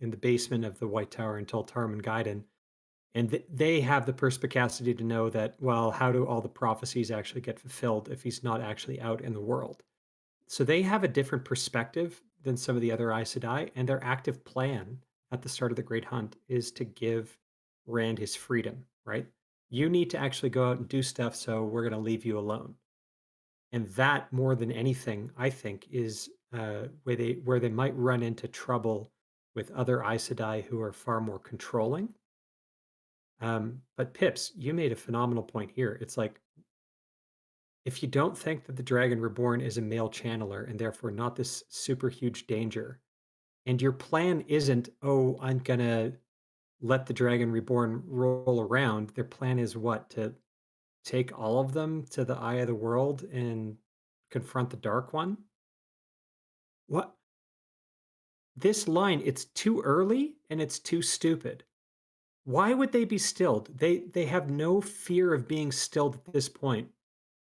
in the basement of the White Tower until Tarman Gaiden. And they have the perspicacity to know that well, how do all the prophecies actually get fulfilled if he's not actually out in the world? So they have a different perspective than some of the other Aes Sedai, and their active plan at the start of the Great Hunt is to give Rand his freedom, right? You need to actually go out and do stuff, so we're going to leave you alone. And that, more than anything, I think, is where they might run into trouble with other Aes Sedai who are far more controlling. But Pips, you made a phenomenal point here. It's like if you don't think that the Dragon Reborn is a male channeler and therefore not this super huge danger, and your plan isn't, oh, I'm gonna let the Dragon Reborn roll around. Their plan is what? To take all of them to the eye of the world and confront the Dark One? What? This line, it's too early and it's too stupid. Why would they be stilled? They have no fear of being stilled at this point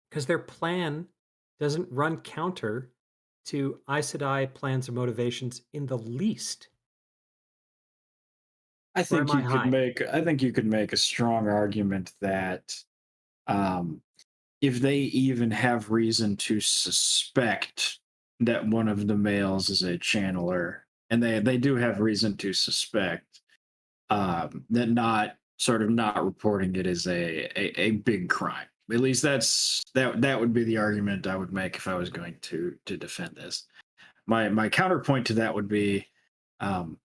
because their plan doesn't run counter to Aes Sedai plans or motivations in the least. I Or am think I you could high? make I think you could make a strong argument that um if they even have reason to suspect that one of the males is a channeler, and they do have reason to suspect, that not reporting it is a big crime. At least that would be the argument I would make if I was going to defend this. My counterpoint to that would be, um,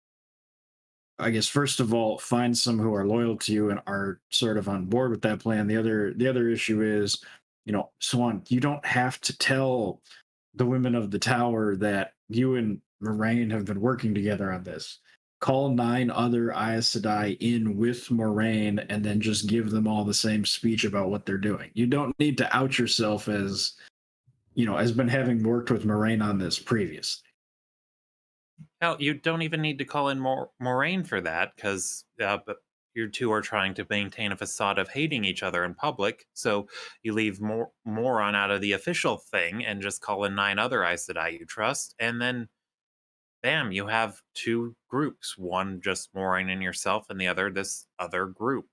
I guess first of all, find some who are loyal to you and are sort of on board with that plan. The other issue is, Swan, you don't have to tell the women of the tower that you and Moraine have been working together on this. Call 9 other Aes Sedai in with Moraine and then just give them all the same speech about what they're doing. You don't need to out yourself as, as been having worked with Moraine on this previously. Hell, you don't even need to call in Moraine for that, because but you two are trying to maintain a facade of hating each other in public. So you leave Moron out of the official thing and just call in 9 other Aes Sedai you trust, and then bam, you have 2 groups. One just Moraine and yourself, and the other this other group.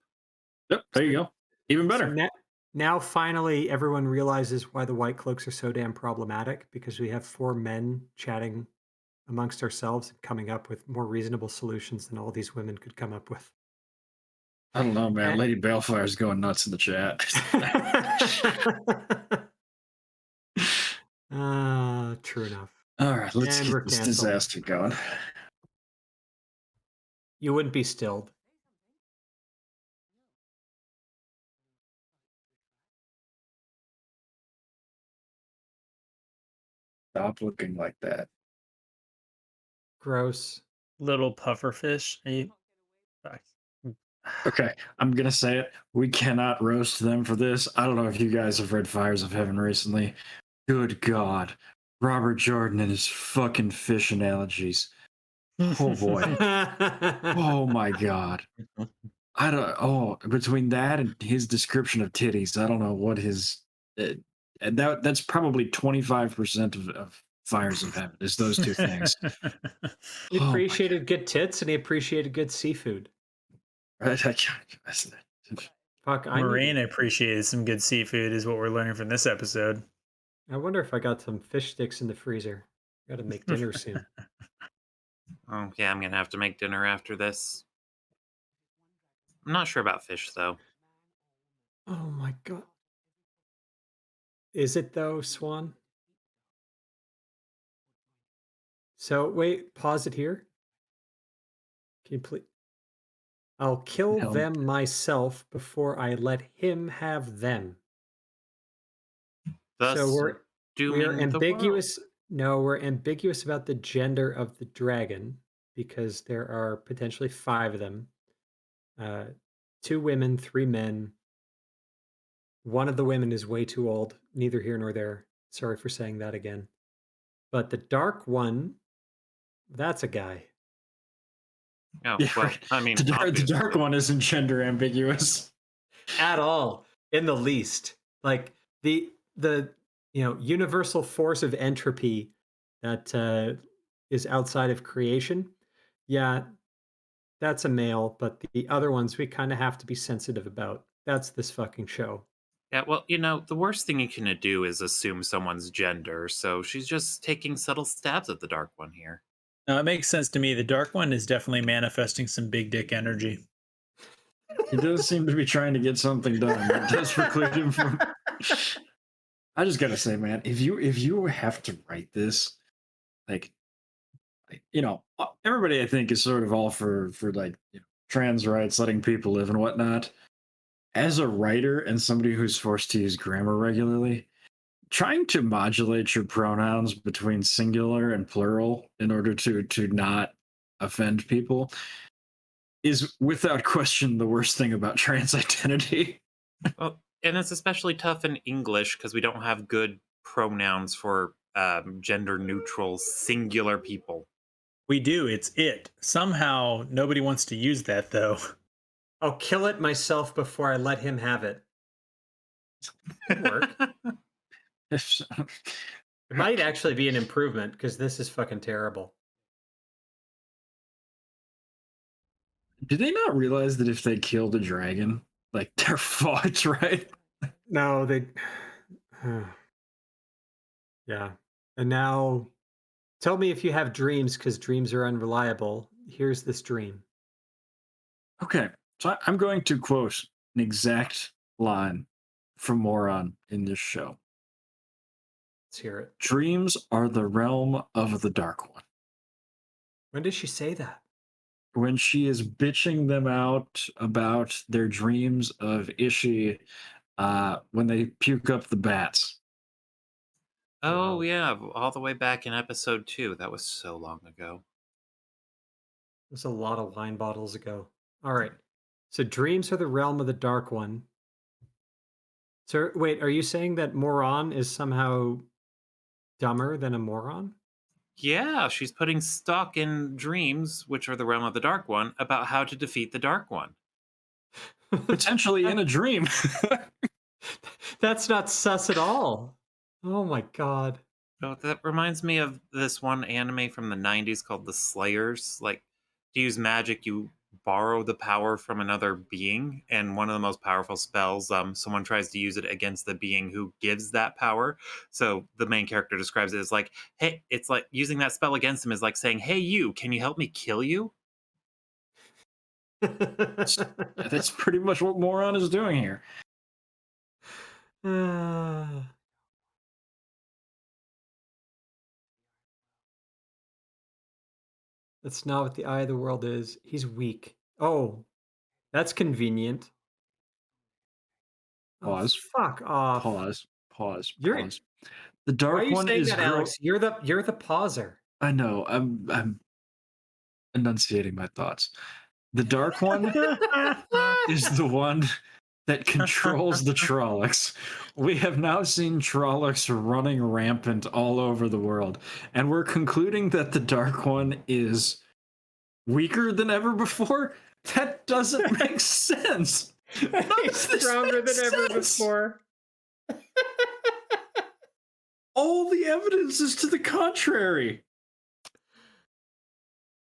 Yep, there you go. Even So better. now finally everyone realizes why the White Cloaks are so damn problematic, because we have 4 men chatting amongst ourselves and coming up with more reasonable solutions than all these women could come up with. I don't know, man. And- Lady Balefire's going nuts in the chat. True enough. All right, let's And get we're this canceled. disaster going. You wouldn't be stilled. Stop looking like that. Gross. Little pufferfish. Fuck. Okay, I'm gonna say it. We cannot roast them for this. I don't know if you guys have read Fires of Heaven recently. Good God, Robert Jordan and his fucking fish analogies. Oh boy. Oh my God. I don't. Oh, between that and his description of titties, I don't know what his. And that's probably 25% of Fires of Heaven. Is those two things. He Oh my appreciated good tits and he appreciated good seafood. Right? Fuck, Moraine appreciated some good seafood, is what we're learning from this episode. I wonder if I got some fish sticks in the freezer. Got to make dinner soon. Oh yeah, I'm gonna have to make dinner after this. I'm not sure about fish though. Oh my God. Is it though, Swan? So wait, pause it here. Can you please? I'll kill No. them myself before I let him have them. Thus, So we're dooming the ambiguous. No, we're ambiguous about the gender of the dragon because there are potentially 5 of them. 2 women, 3 men. One of the women is way too old. Neither here nor there. Sorry for saying that again. But the dark one, that's a guy. Oh, Yeah, well, right. I mean, the dark obviously. one isn't gender ambiguous. At all, in the least. Like the universal force of entropy that is outside of creation. Yeah, that's a male, but the other ones we kind of have to be sensitive about. That's this fucking show. Yeah, well, the worst thing you can do is assume someone's gender, so she's just taking subtle stabs at the dark one here. No, it makes sense to me. The dark one is definitely manifesting some big dick energy. He does seem to be trying to get something done. That does preclude him from. I just gotta say, man, if you have to write this, like everybody I think is sort of all for like trans rights, letting people live and whatnot. As a writer and somebody who's forced to use grammar regularly, trying to modulate your pronouns between singular and plural in order to not offend people is without question the worst thing about trans identity. Well, and it's especially tough in English because we don't have good pronouns for gender neutral singular people. We do. It's it. Somehow nobody wants to use that though. I'll kill it myself before I let him have it. Could work. If- It might actually be an improvement because this is fucking terrible. Do they not realize that if they kill the dragon, like they're fucked, right? No, they. Yeah. And now tell me if you have dreams because dreams are unreliable. Here's this dream. Okay, so I'm going to quote an exact line from Moron in this show. Let's hear it. Dreams are the realm of the Dark One. When did she say that? When she is bitching them out about their dreams of Ishii when they puke up the bats. Oh Wow. yeah, all the way back in episode 2. That was so long ago. There's a lot of wine bottles ago. All right. So dreams are the realm of the Dark One. So wait, are you saying that Moron is somehow dumber than a moron? Yeah, she's putting stock in dreams, which are the realm of the Dark One, about how to defeat the Dark One. Potentially in a dream. That's not sus at all. Oh my god. Oh, that reminds me of this one anime from the 90s called The Slayers. Like, to use magic, you borrow the power from another being, and one of the most powerful spells, someone tries to use it against the being who gives that power. So the main character describes it as like, hey, it's like using that spell against him is like saying, hey, you, can you help me kill you? That's pretty much what Moron is doing here. Ah. That's not what the eye of the world is. He's weak. Oh, that's convenient. Oh, Pause. fuck off. Pause. Pause. You're Pause. The Why are Dark you One saying is that, Alex? You're the pauser. I know. I'm enunciating my thoughts. The Dark One is the one that controls the Trollocs. We have now seen Trollocs running rampant all over the world, and we're concluding that the Dark One is weaker than ever before. That doesn't make sense. None of He's this stronger makes than ever sense. before. All the evidence is to the contrary.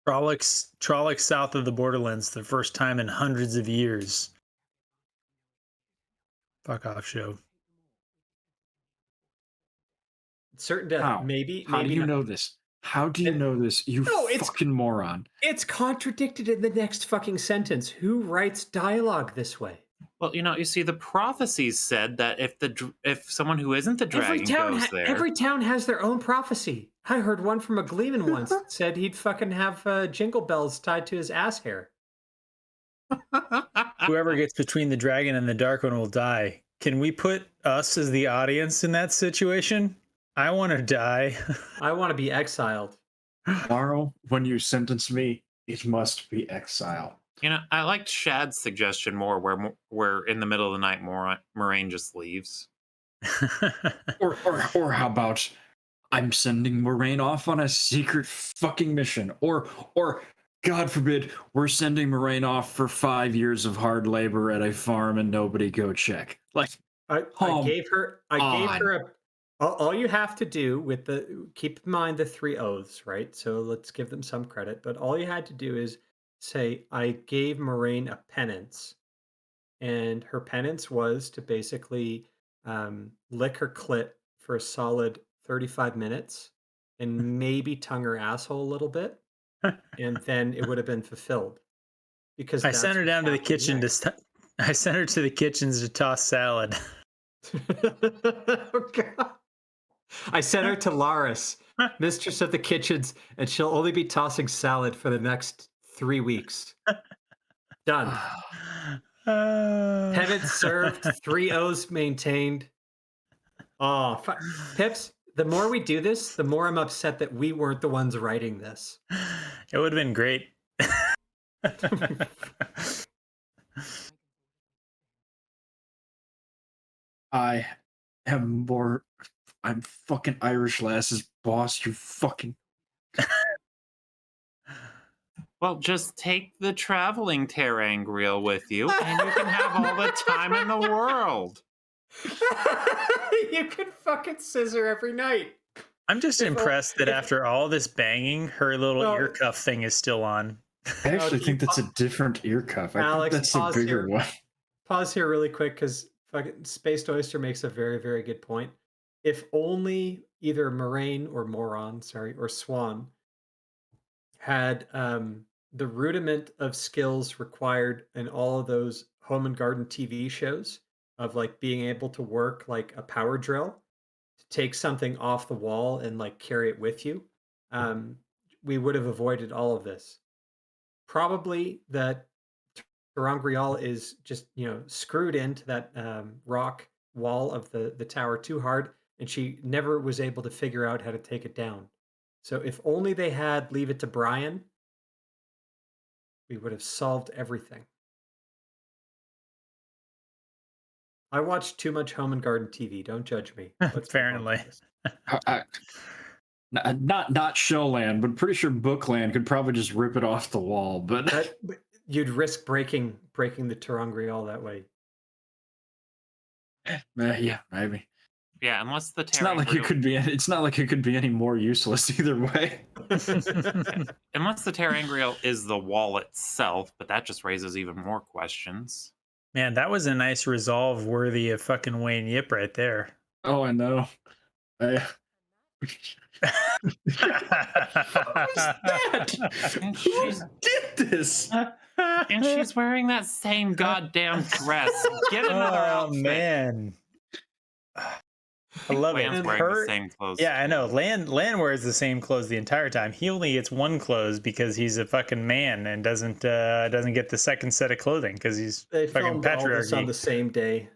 Trollocs south of the borderlands, the first time in hundreds of years. Fuck off, show. Certain death, How? maybe, How do maybe you not. know this? How do you And- know this, you No, it's- fucking moron? It's contradicted in the next fucking sentence. Who writes dialogue this way? Well, you see, the prophecies said that if someone who isn't the dragon goes there, Every town has their own prophecy. I heard one from a Gleeman once that said he'd fucking have jingle bells tied to his ass hair. Whoever gets between the dragon and the dark one will die. Can we put us as the audience in that situation? I want to die. I want to be exiled. Tomorrow, when you sentence me, it must be exile. I liked Shad's suggestion more, where in the middle of the night, Moraine just leaves. Or how about I'm sending Moraine off on a secret fucking mission? Or God forbid, we're sending Moraine off for 5 years of hard labor at a farm and nobody go check. Like, I gave her all you have to do with keep in mind the 3 oaths, right? So let's give them some credit, but all you had to do is say I gave Moraine a penance, and her penance was to basically lick her clit for a solid 35 minutes and maybe tongue her asshole a little bit, and then it would have been fulfilled. Because I sent her down to the kitchen I sent her to the kitchens to toss salad. Oh, God. I sent her to Laris, mistress of the kitchens, and she'll only be tossing salad for the next 3 weeks. Done. Penance served, 3 O's maintained. Oh, Pips, the more we do this, the more I'm upset that we weren't the ones writing this. It would have been great. I am more. I'm fucking Irish Lass's boss, you fucking. Well, just take the traveling terangriel with you, and you can have all the time in the world. You can fucking scissor every night. I'm just impressed that after all this banging, her little ear cuff thing is still on. I actually think that's a different ear cuff. I Alex, think that's a pause bigger here. one. Pause here really quick, because fucking Spaced Oyster makes a very, very good point. If only either Moraine or Moron, sorry, or Swan had the rudiment of skills required in all of those home and garden TV shows of like being able to work like a power drill to take something off the wall and like carry it with you, um, we would have avoided all of this. Probably that Terangrial is just screwed into that rock wall of the tower too hard, and she never was able to figure out how to take it down. So if only they had Leave It to Brian, we would have solved everything. I watch too much home and garden TV. Don't judge me. Let's move on from Apparently. this. Not Showland, but pretty sure Bookland could probably just rip it off the wall. But But you'd risk breaking the Terangrial that way. yeah, maybe. Yeah, unless the It's not like it could be. It's not like it could be any more useless either way. unless the Terangrial is the wall itself, but that just raises even more questions. Man, that was a nice resolve worthy of fucking Wayne Yip right there. Oh, I know. What was that? And Who she's did this? and she's wearing that same goddamn dress. Get another Oh outfit. man. I love Lan's it. wearing Her- the same clothes. Yeah, I know. too. Lan wears the same clothes the entire time. He only gets one clothes because he's a fucking man and doesn't get the second set of clothing because he's They fucking filmed all this on patriarchy. the same day.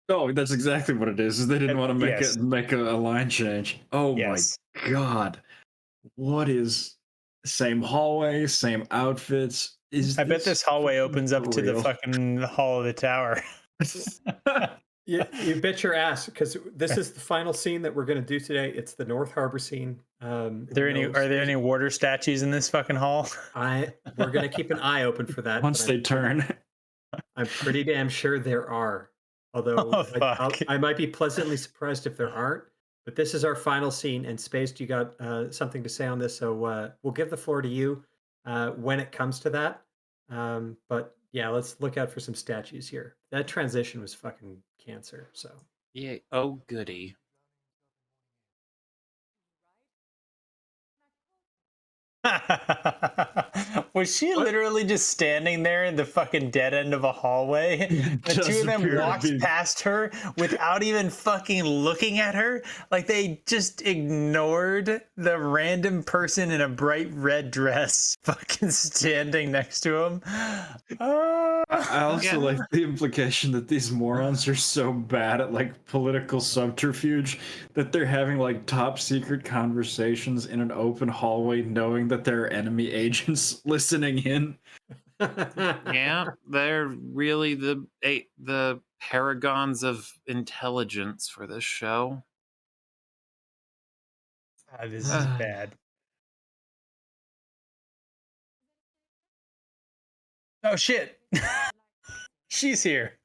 Oh, that's exactly what it is they didn't want to make Yes. it make a line change. Oh Yes. my god. What is same hallway, same outfits? I bet this hallway opens up to the real? fucking hall of the tower. You bet your ass, because this is the final scene that we're going to do today. It's the North Harbor scene. Are there any water statues in this fucking hall? We're going to keep an eye open for that. Once but they turn. I'm pretty damn sure there are. Although Oh, fuck. I might be pleasantly surprised if there aren't. But this is our final scene. And Spaced, you got something to say on this, so we'll give the floor to you when it comes to that. But yeah, let's look out for some statues here. That transition was fucking cancer. So Yeah. Oh goody. Was she literally just standing there in the fucking dead end of a hallway? The Does two of them appear to walked be. past her without even fucking looking at her. Like they just ignored the random person in a bright red dress fucking standing next to him. I also Yeah. like the implication that these morons are so bad at like political subterfuge that they're having like top secret conversations in an open hallway knowing that there are enemy agents listening in. Yeah, they're really the paragons of intelligence for this show. This is bad. Oh shit. She's here.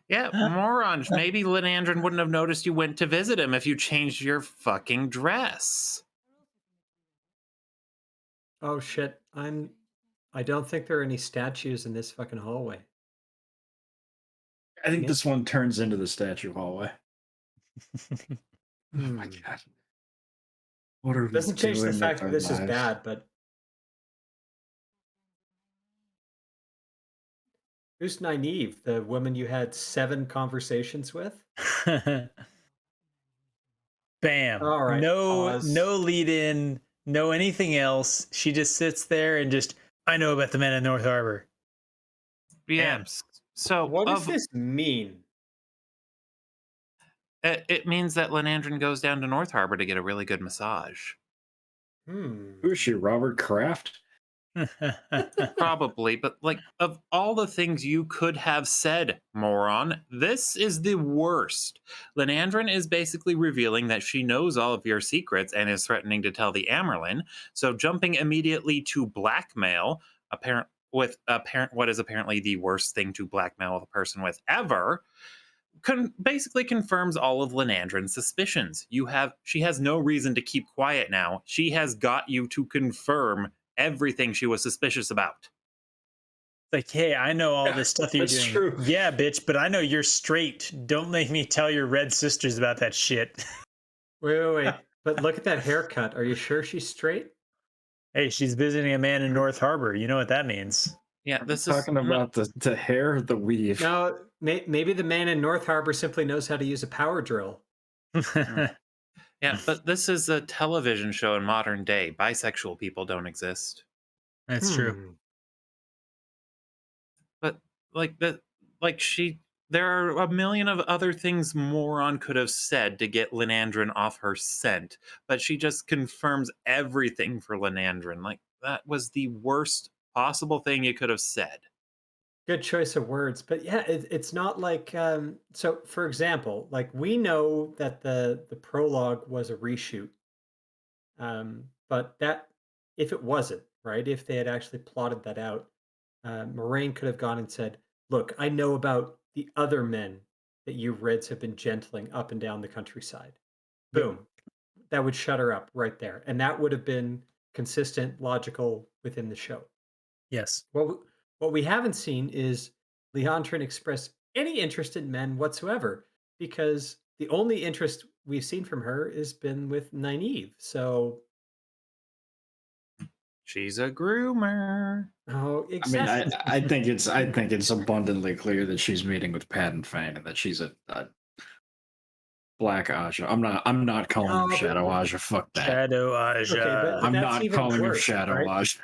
Yeah, moron. Maybe Lenandrin wouldn't have noticed you went to visit him if you changed your fucking dress. Oh shit. I don't think there are any statues in this fucking hallway. I think Yeah. this one turns into the statue hallway. Oh my Hmm. god. What are we Doesn't change the doing fact with that our this is lives? bad, but who's naive? The woman you had 7 conversations with? Bam. All right, No pause. no lead in, no anything else. She just sits there and just I know about the men in North Harbor. Yeah. Damn. So What does this mean? it means that Lenandrin goes down to North Harbor to get a really good massage. Hmm. Who is she, Robert Kraft? Probably, but like of all the things you could have said, moron, this is the worst. Lenandrin is basically revealing that she knows all of your secrets and is threatening to tell the Amyrlin. So jumping immediately to blackmail, what is apparently the worst thing to blackmail a person with ever, basically confirms all of Lenandrin's suspicions. She has no reason to keep quiet now. She has got you to confirm everything she was suspicious about. Like, hey, I know all this stuff you're That's doing. true. Yeah, bitch, but I know you're straight. Don't make me tell your red sisters about that shit. Wait. But look at that haircut. Are you sure she's straight? Hey, she's visiting a man in North Harbor. You know what that means. Yeah, this is Talking about the hair, or the weave. No, maybe the man in North Harbor simply knows how to use a power drill. yeah, but this is a television show in modern day. Bisexual people don't exist. That's true. Hmm. But like the like she there are a million of other things Moron could have said to get Linandrin off her scent, but she just confirms everything for Linandrin. Like that was the worst possible thing you could have said. Good choice of words, but yeah, it's not like so. For example, like we know that the prologue was a reshoot, but that if it wasn't right, if they had actually plotted that out, Moraine could have gone and said, "Look, I know about the other men that you Reds have been gentling up and down the countryside." Yep. Boom, that would shut her up right there, and that would have been consistent, logical within the show. Yes. What we haven't seen is Leandrin express any interest in men whatsoever, because the only interest we've seen from her has been with Nynaeve. So, She's a groomer. oh, I mean, exactly. I think it's abundantly clear that she's meeting with Pat Fane and that she's a Black Aja. I'm not calling No, her but Shadow Aja. Fuck that. Shadow okay, Aja. but I'm that's not even calling her worse, Shadow right? Aja.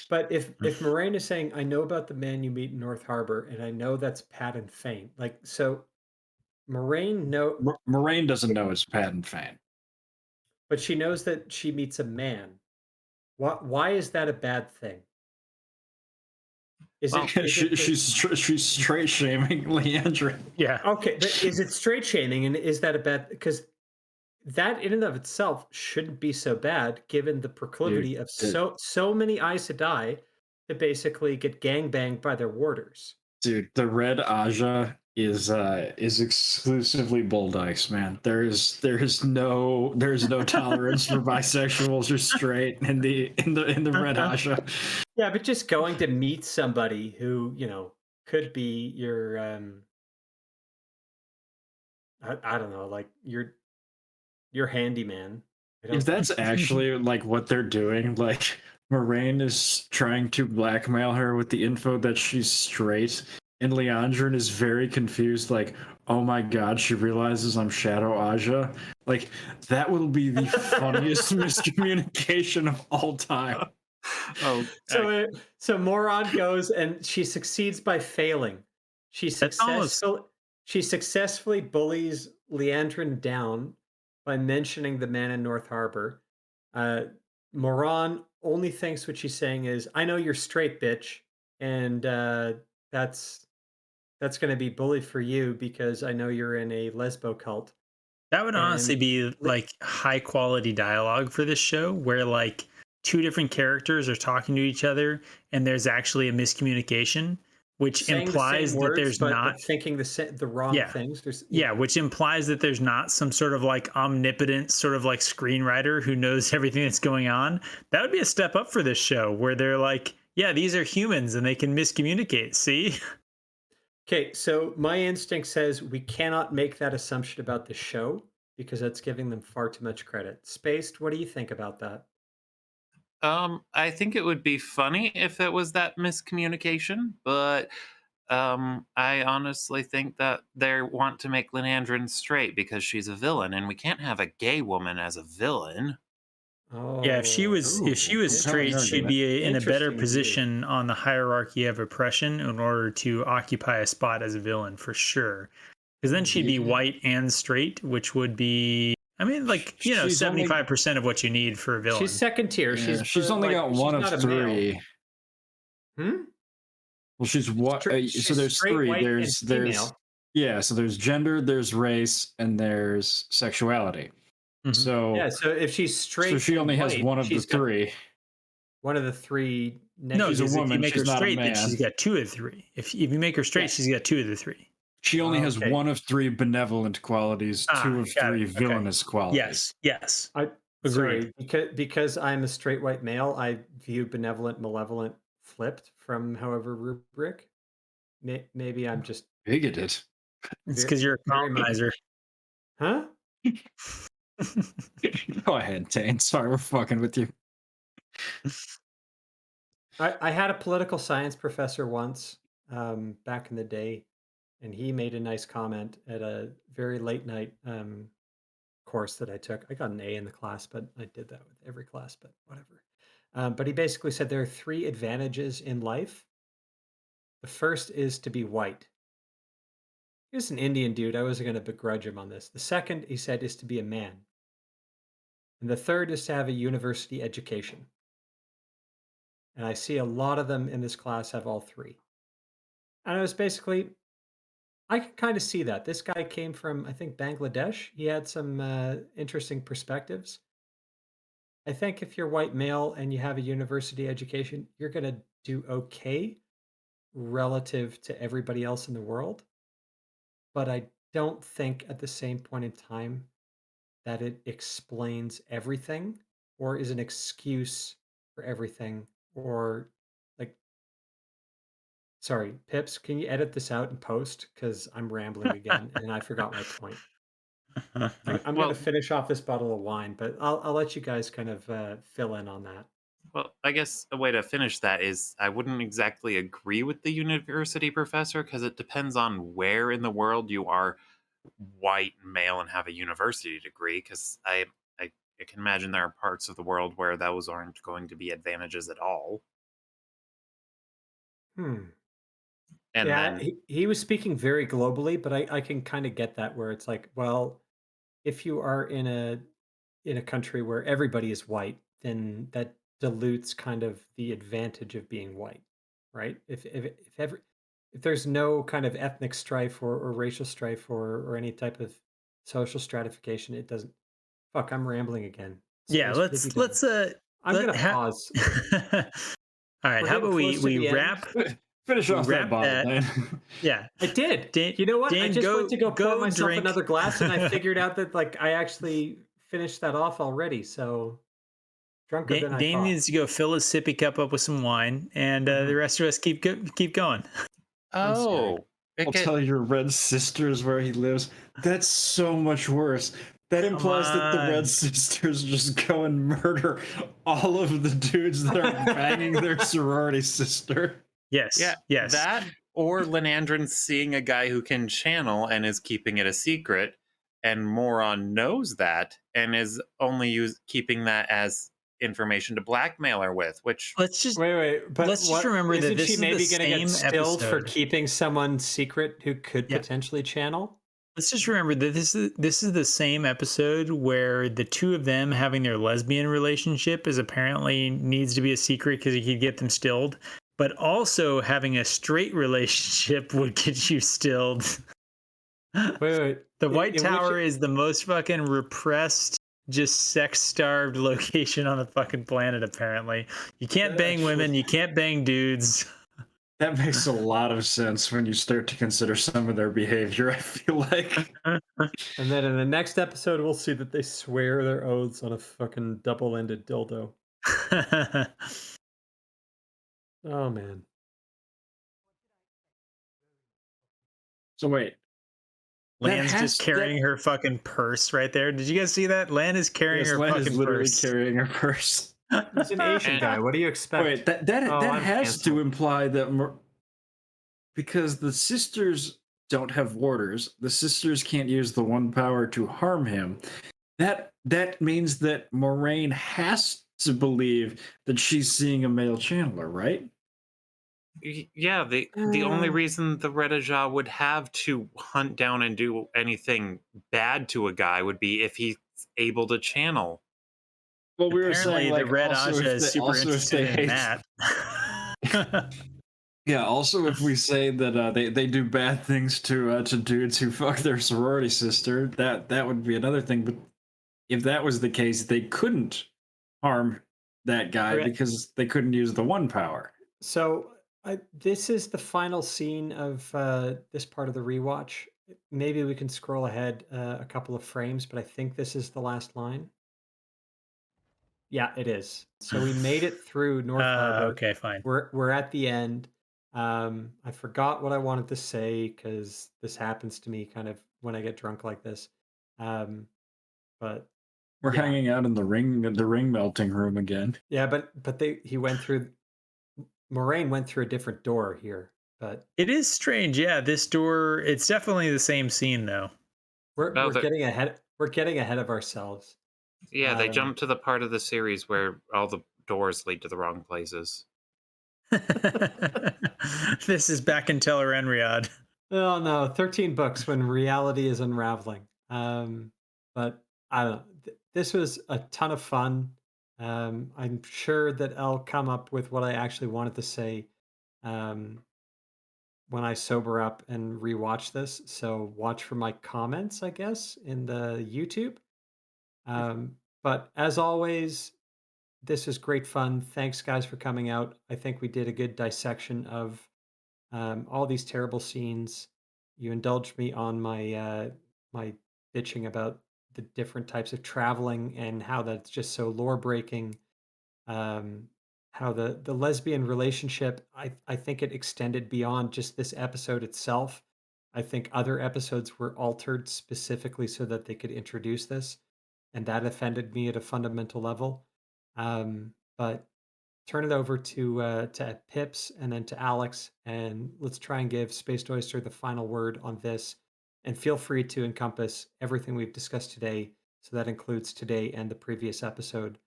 But if Moraine is saying, "I know about the man you meet in North Harbor, and I know that's Pat and Fane," like so, Moraine know, Moraine doesn't know it's Pat Fane. but she knows that she meets a man. Why is that a bad thing? Is Well, it is it the, She's straight shaming Leandra. Yeah. okay? But is it straight shaming, and is that a bad? Because that in and of itself shouldn't be so bad, given the Dude, proclivity of the- so many Aes Sedai to basically get gangbanged by their warders. dude, the red Aja is exclusively bull dice, man. There's no tolerance for bisexuals or straight in the red Aja. Yeah, but just going to meet somebody who could be your I don't know, like your handyman. I If don't. that's actually like what they're doing, like Moraine is trying to blackmail her with the info that she's straight, and Leandrin is very confused, like, oh my god, she realizes I'm Shadow Aja. Like, that will be the funniest miscommunication of all time. oh, So Moron goes and she succeeds by failing. She That's almost successfully bullies Leandrin down by mentioning the man in North Harbor. Uh, Moran only thinks what she's saying is, "I know you're straight, bitch," and that's going to be bully for you because I know you're in a lesbo cult. that would honestly And be li- like high quality dialogue for this show where like two different characters are talking to each other and there's actually a miscommunication, which saying the same implies that words, there's but not thinking the wrong yeah. things. There's Yeah, which implies that there's not some sort of like omnipotent sort of like screenwriter who knows everything that's going on. That would be a step up for this show where they're like, yeah, these are humans and they can miscommunicate. See? Okay, so my instinct says we cannot make that assumption about the show because that's giving them far too much credit. Spaced, what do you think about that? I think it would be funny if it was that miscommunication, but I honestly think that they want to make Linandrin straight because she's a villain, and we can't have a gay woman as a villain. Yeah, Oh, if she was Compelling straight, she'd argument. be in a better interesting indeed. position on the hierarchy of oppression in order to occupy a spot as a villain for sure. Because then she'd be Yeah. white and straight, which would be, I mean, like, She's only 75% of what you need for a villain. She's second tier. yeah, she's only got she's one not of a male. three. Hmm? Well, she's what? So She's there's straight, three. white, and There's female. yeah. So there's gender, there's race, and there's sexuality. Mhm. So Yeah, so if she's straight, so she and only has white, one of the she's got three. one of the three. No, She's a because if you woman, make her she's not a straight, then she's man. got two of the three. If you make her straight, Yeah. she's got two of the three. She only has Okay. one of three benevolent qualities, two of Got three it. Okay. villainous qualities. Yes. I Agreed. sorry because I'm a straight white male. I view benevolent, malevolent flipped from however rubric. Maybe I'm just Bigoted. It's Ve- because you're a very colonizer. huh? Go ahead, Tane. Sorry, we're fucking with you. I had a political science professor once, back in the day, and he made a nice comment at a very late night course that I took. I got an A in the class, but I did that with every class, but whatever. But he basically said there are three advantages in life. The first is to be white. He was an Indian dude. I wasn't going to begrudge him on this. The second, he said, is to be a man. And the third is to have a university education. And I see a lot of them in this class have all three. And I was basically, I can kind of see that. This guy came from, I think, Bangladesh. He had some interesting perspectives. I think if you're white male and you have a university education, you're going to do okay relative to everybody else in the world. But I don't think at the same point in time that it explains everything or is an excuse for everything or like, sorry, Pips, can you edit this out and post? Because I'm rambling again and I forgot my point. I'm going to Well, finish off this bottle of wine, but I'll let you guys kind of fill in on that. well, I guess a way to finish that is I wouldn't exactly agree with the university professor because it depends on where in the world you are white male and have a university degree. Because I can imagine there are parts of the world where those aren't going to be advantages at all. Hmm. And Yeah, then he was speaking very globally, but I can kind of get that where it's like, well, if you are in a country where everybody is white, then that dilutes kind of the advantage of being white, right? If there's no kind of ethnic strife or racial strife or any type of social stratification, it doesn't. Fuck, I'm rambling again. Yeah, Spice, what have you done? I'm let gonna ha- pause. All right, We're how getting about close to we the end. Finish off that bottle, that. man. Yeah. I did. Dane, You know what? I Dane, just went to go pour go myself drink. another glass, and I figured out that like I actually finished that off already. So drunker than I Dane thought. needs to go fill his sippy cup up with some wine, and the Mhm. rest of us keep going. I'm scared. oh, it I'll get tell your red sisters where he lives. That's so much worse. That Come implies that the red on. sisters just go and murder all of the dudes that are banging their sorority sister. yeah, Yes, yes. that or Lenandrin seeing a guy who can channel and is keeping it a secret, and Moron knows that and is only keeping that as information to blackmail her with, which Let's just Wait, but let's just what remember that isn't she this is the maybe going to get same stilled for episode. keeping someone secret who could Yeah. potentially channel? Let's just remember that this is the same episode where the two of them having their lesbian relationship is apparently needs to be a secret because he could get them stilled, but also having a straight relationship would get you stilled. Wait. The White In which Tower is the most fucking repressed, just sex starved location on the fucking planet. Apparently, you can't That bang actually women, you can't bang dudes. that makes a lot of sense when you start to consider some of their behavior, I feel like. and then in the next episode we'll see that they swear their oaths on a fucking double-ended dildo. Oh man. So wait. That Lan's just has that carrying her fucking purse right there. Did you guys see that? Lan is carrying yes, her Len is fucking literally purse. carrying her purse. He's an Asian and guy. What do you Wait, expect? that Oh, I'm has to canceled. imply that because the sisters don't have warders, the sisters can't use the one power to harm him. That means that Moraine has to believe that she's seeing a male channeler, right? yeah, the only reason the Redaja would have to hunt down and do anything bad to a guy would be if he's able to channel. Well, we were saying Apparently, the like Red Aja is super also if interested they in hate Matt. yeah, also if we say that they do bad things to dudes who fuck their sorority sister, that would be another thing. But if that was the case, they couldn't harm that guy Okay. because they couldn't use the one power. So this is the final scene of this part of the rewatch. Maybe we can scroll ahead a couple of frames, but I think this is the last line. Yeah, it is. So we made it through North Harbor. Okay, fine. We're at the end. I forgot what I wanted to say because this happens to me kind of when I get drunk like this. But We're Yeah. hanging out in the ring melting room again. Yeah, but he went through Moraine went through a different door here, but It is strange. Yeah, this door, it's definitely the same scene though. we're No, we're getting ahead we're getting ahead of ourselves. yeah, they Um, jumped to the part of the series where all the doors lead to the wrong places. This is back in Tel Riyadh. oh no, 13 books when reality is unraveling. But I don't know. This was a ton of fun. I'm sure that I'll come up with what I actually wanted to say um, when I sober up and rewatch this. So watch for my comments, I guess, in the YouTube. But as always, this is great fun. Thanks, guys, for coming out. I think we did a good dissection of all these terrible scenes. You indulged me on my bitching about the different types of traveling and how that's just so lore breaking. How the lesbian relationship, I think it extended beyond just this episode itself. I think other episodes were altered specifically so that they could introduce this, and that offended me at a fundamental level. But turn it over to Pips and then to Alex, and let's try and give Spaced Oyster the final word on this. And feel free to encompass everything we've discussed today. So that includes today and the previous episode,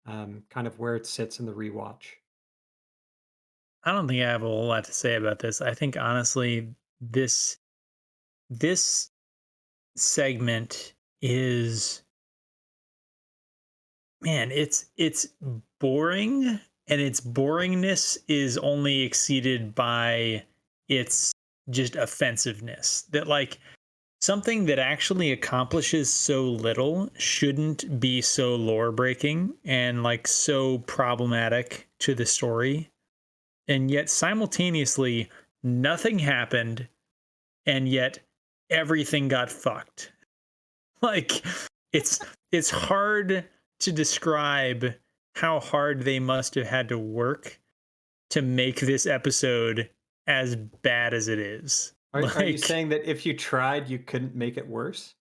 kind of where it sits in the rewatch. I don't think I have a whole lot to say about this. I think honestly, this segment is, man, it's boring, and its boringness is only exceeded by its just offensiveness. That like something that actually accomplishes so little shouldn't be so lore breaking and like so problematic to the story. And yet simultaneously nothing happened, and yet everything got fucked. Like it's it's hard to describe how hard they must have had to work to make this episode as bad as it is. Are you Like, saying that if you tried, you couldn't make it worse?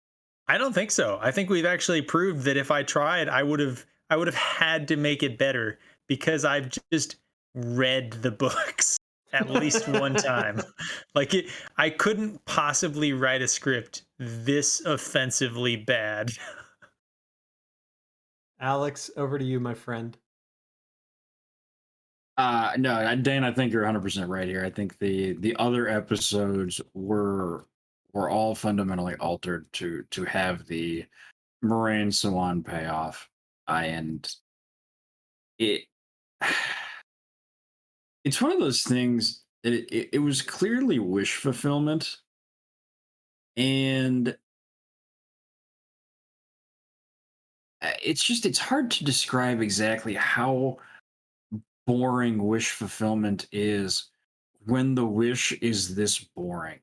I don't think so. I think we've actually proved that if I tried, I would have had to make it better because I've just read the books at least one time. Like it, I couldn't possibly write a script this offensively bad. Alex, over to you, my friend. No, Dan, I think you're 100% right here. I think the other episodes were all fundamentally altered to have the Moraine Swan payoff. And it it's one of those things. It was clearly wish fulfillment, and it's hard to describe exactly how boring wish fulfillment is when the wish is this boring.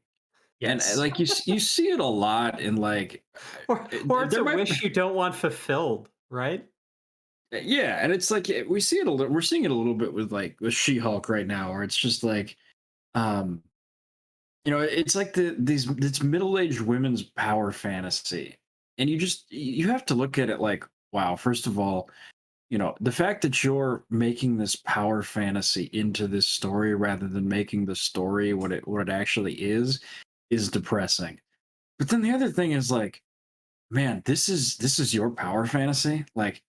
And Yes. like you see it a lot in like Or it's there a might wish you don't want fulfilled, right? yeah, and it's like we see it a little, we're seeing it a little bit with She-Hulk right now, where it's just like um it's like these this middle-aged women's power fantasy. And you have to look at it like, wow, first of all, the fact that you're making this power fantasy into this story rather than making the story what it actually is depressing. But then the other thing is like, man, this is your power fantasy? Like,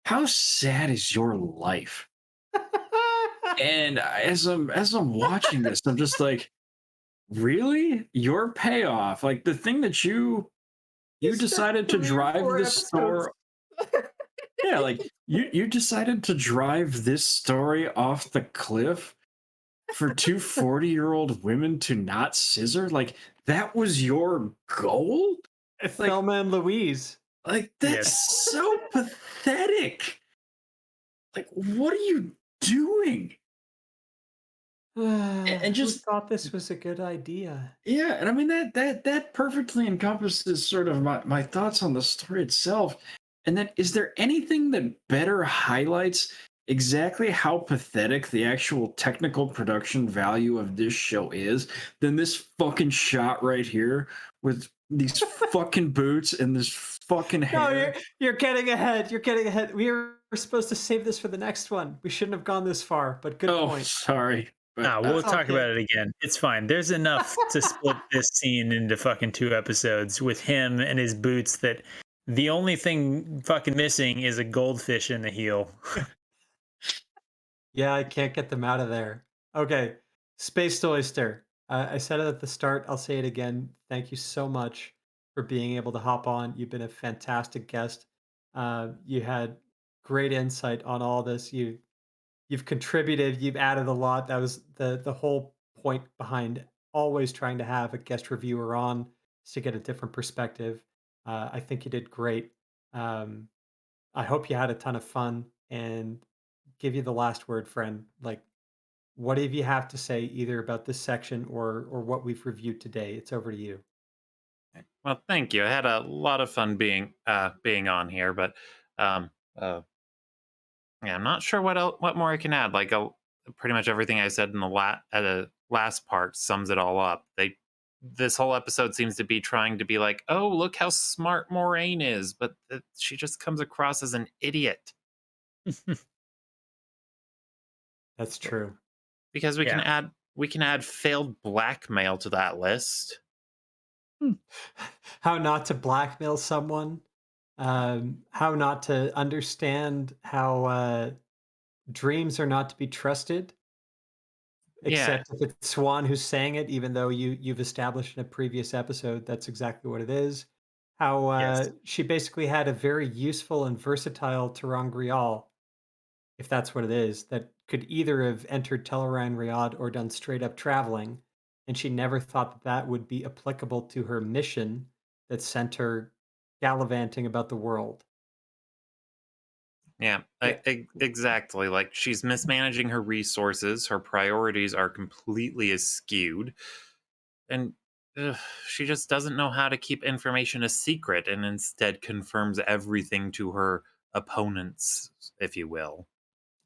how sad is your life? And as I'm watching this, I'm just like, really? Your payoff, like the thing that you spent decided to 3 or 4 drive this episodes. store. Yeah, like you decided to drive this story off the cliff for two 40-year-old women to not scissor? Like that was your goal? Like Thelma and Louise. Yes. that's so pathetic. Like what are you doing? And Who just thought this was a good idea? yeah, and I mean that perfectly encompasses sort of my thoughts on the story itself. And then is there anything that better highlights exactly how pathetic the actual technical production value of this show is than this fucking shot right here with these fucking boots and this fucking No, hair. you're getting ahead. You're getting ahead. We were supposed to save this for the next one. We shouldn't have gone this far, but good Oh, point. sorry. But Ah, we'll That's talk okay. about it again. It's fine. There's enough to split this scene into fucking 2 episodes with him and his boots that the only thing fucking missing is a goldfish in the heel. Yeah, I can't get them out of there. Okay, Space Oyster. I said it at the start. I'll say it again. Thank you so much for being able to hop on. You've been a fantastic guest. You had great insight on all this. You've contributed. You've added a lot. That was the whole point behind always trying to have a guest reviewer on, is to get a different perspective. I think you did great. Um, I hope you had a ton of fun, and give you the last word, friend. Like, what do you have to say either about this section or what we've reviewed today? It's over to you. Well, thank you. I had a lot of fun being on here, but um, uh, yeah, I'm not sure what more I can add. Like pretty much everything I said in the last part sums it all up. This whole episode seems to be trying to be like, oh, look how smart Moraine is, but she just comes across as an idiot. That's true. Because Yeah. we can add failed blackmail to that list. How not to blackmail someone, how not to understand how dreams are not to be trusted, Yeah, except if it's Swan who's saying it, even though you've established in a previous episode that's exactly what it is. How Yes. she basically had a very useful and versatile Terangrial, if that's what it is, that could either have entered Teleran Riyadh or done straight up traveling, and she never thought that that would be applicable to her mission that sent her gallivanting about the world. yeah, Yeah, exactly. Like she's mismanaging her resources. Her priorities are completely askewed, and ugh, she just doesn't know how to keep information a secret, and instead confirms everything to her opponents, if you will.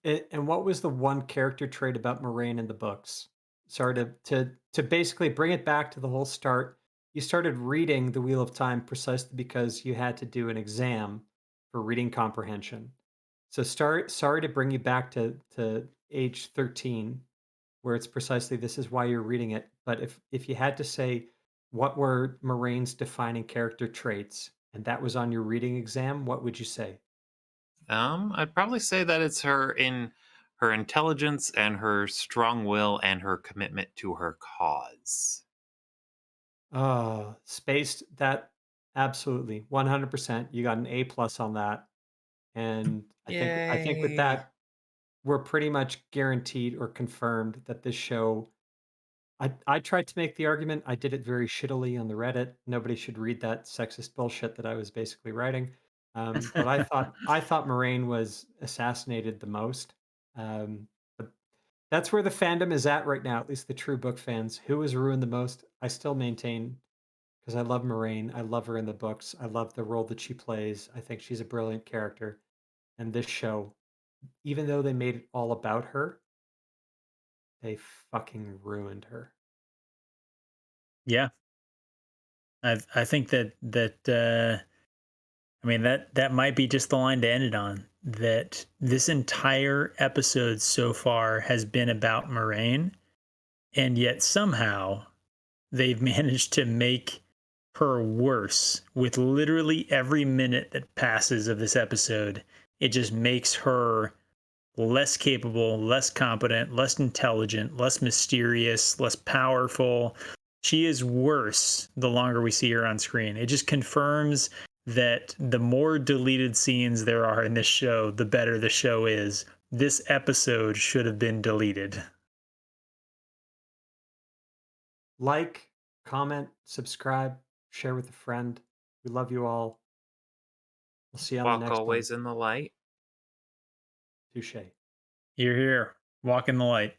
and what was the one character trait about Moraine in the books? Sorry to basically bring it back to the whole start. You started reading The Wheel of Time precisely because you had to do an exam for reading comprehension. So sorry to bring you back to age 13, where it's precisely this is why you're reading it. But if you had to say what were Moraine's defining character traits, and that was on your reading exam, what would you say? I'd probably say that it's her intelligence and her strong will and her commitment to her cause. Spaced that absolutely 100%. You got an A plus on that. And I think with Yay! that, we're pretty much guaranteed or confirmed that this show. I tried to make the argument. I did it very shittily on the Reddit. Nobody should read that sexist bullshit that I was basically writing. But I thought Moraine was assassinated the most. But that's where the fandom is at right now. At least the true book fans. Who was ruined the most? I still maintain, because I love Moraine. I love her in the books. I love the role that she plays. I think she's a brilliant character. And this show, even though they made it all about her, they fucking ruined her. Yeah. I think that I mean that might be just the line to end it on. That this entire episode so far has been about Moraine, and yet somehow they've managed to make her worse with literally every minute that passes of this episode. It just makes her less capable, less competent, less intelligent, less mysterious, less powerful. She is worse the longer we see her on screen. It just confirms that the more deleted scenes there are in this show, the better the show is. This episode should have been deleted. Like, comment, subscribe, share with a friend. We love you all. We'll see you on the Walk next one. always in the light. Touche. You're here. Walk in the light.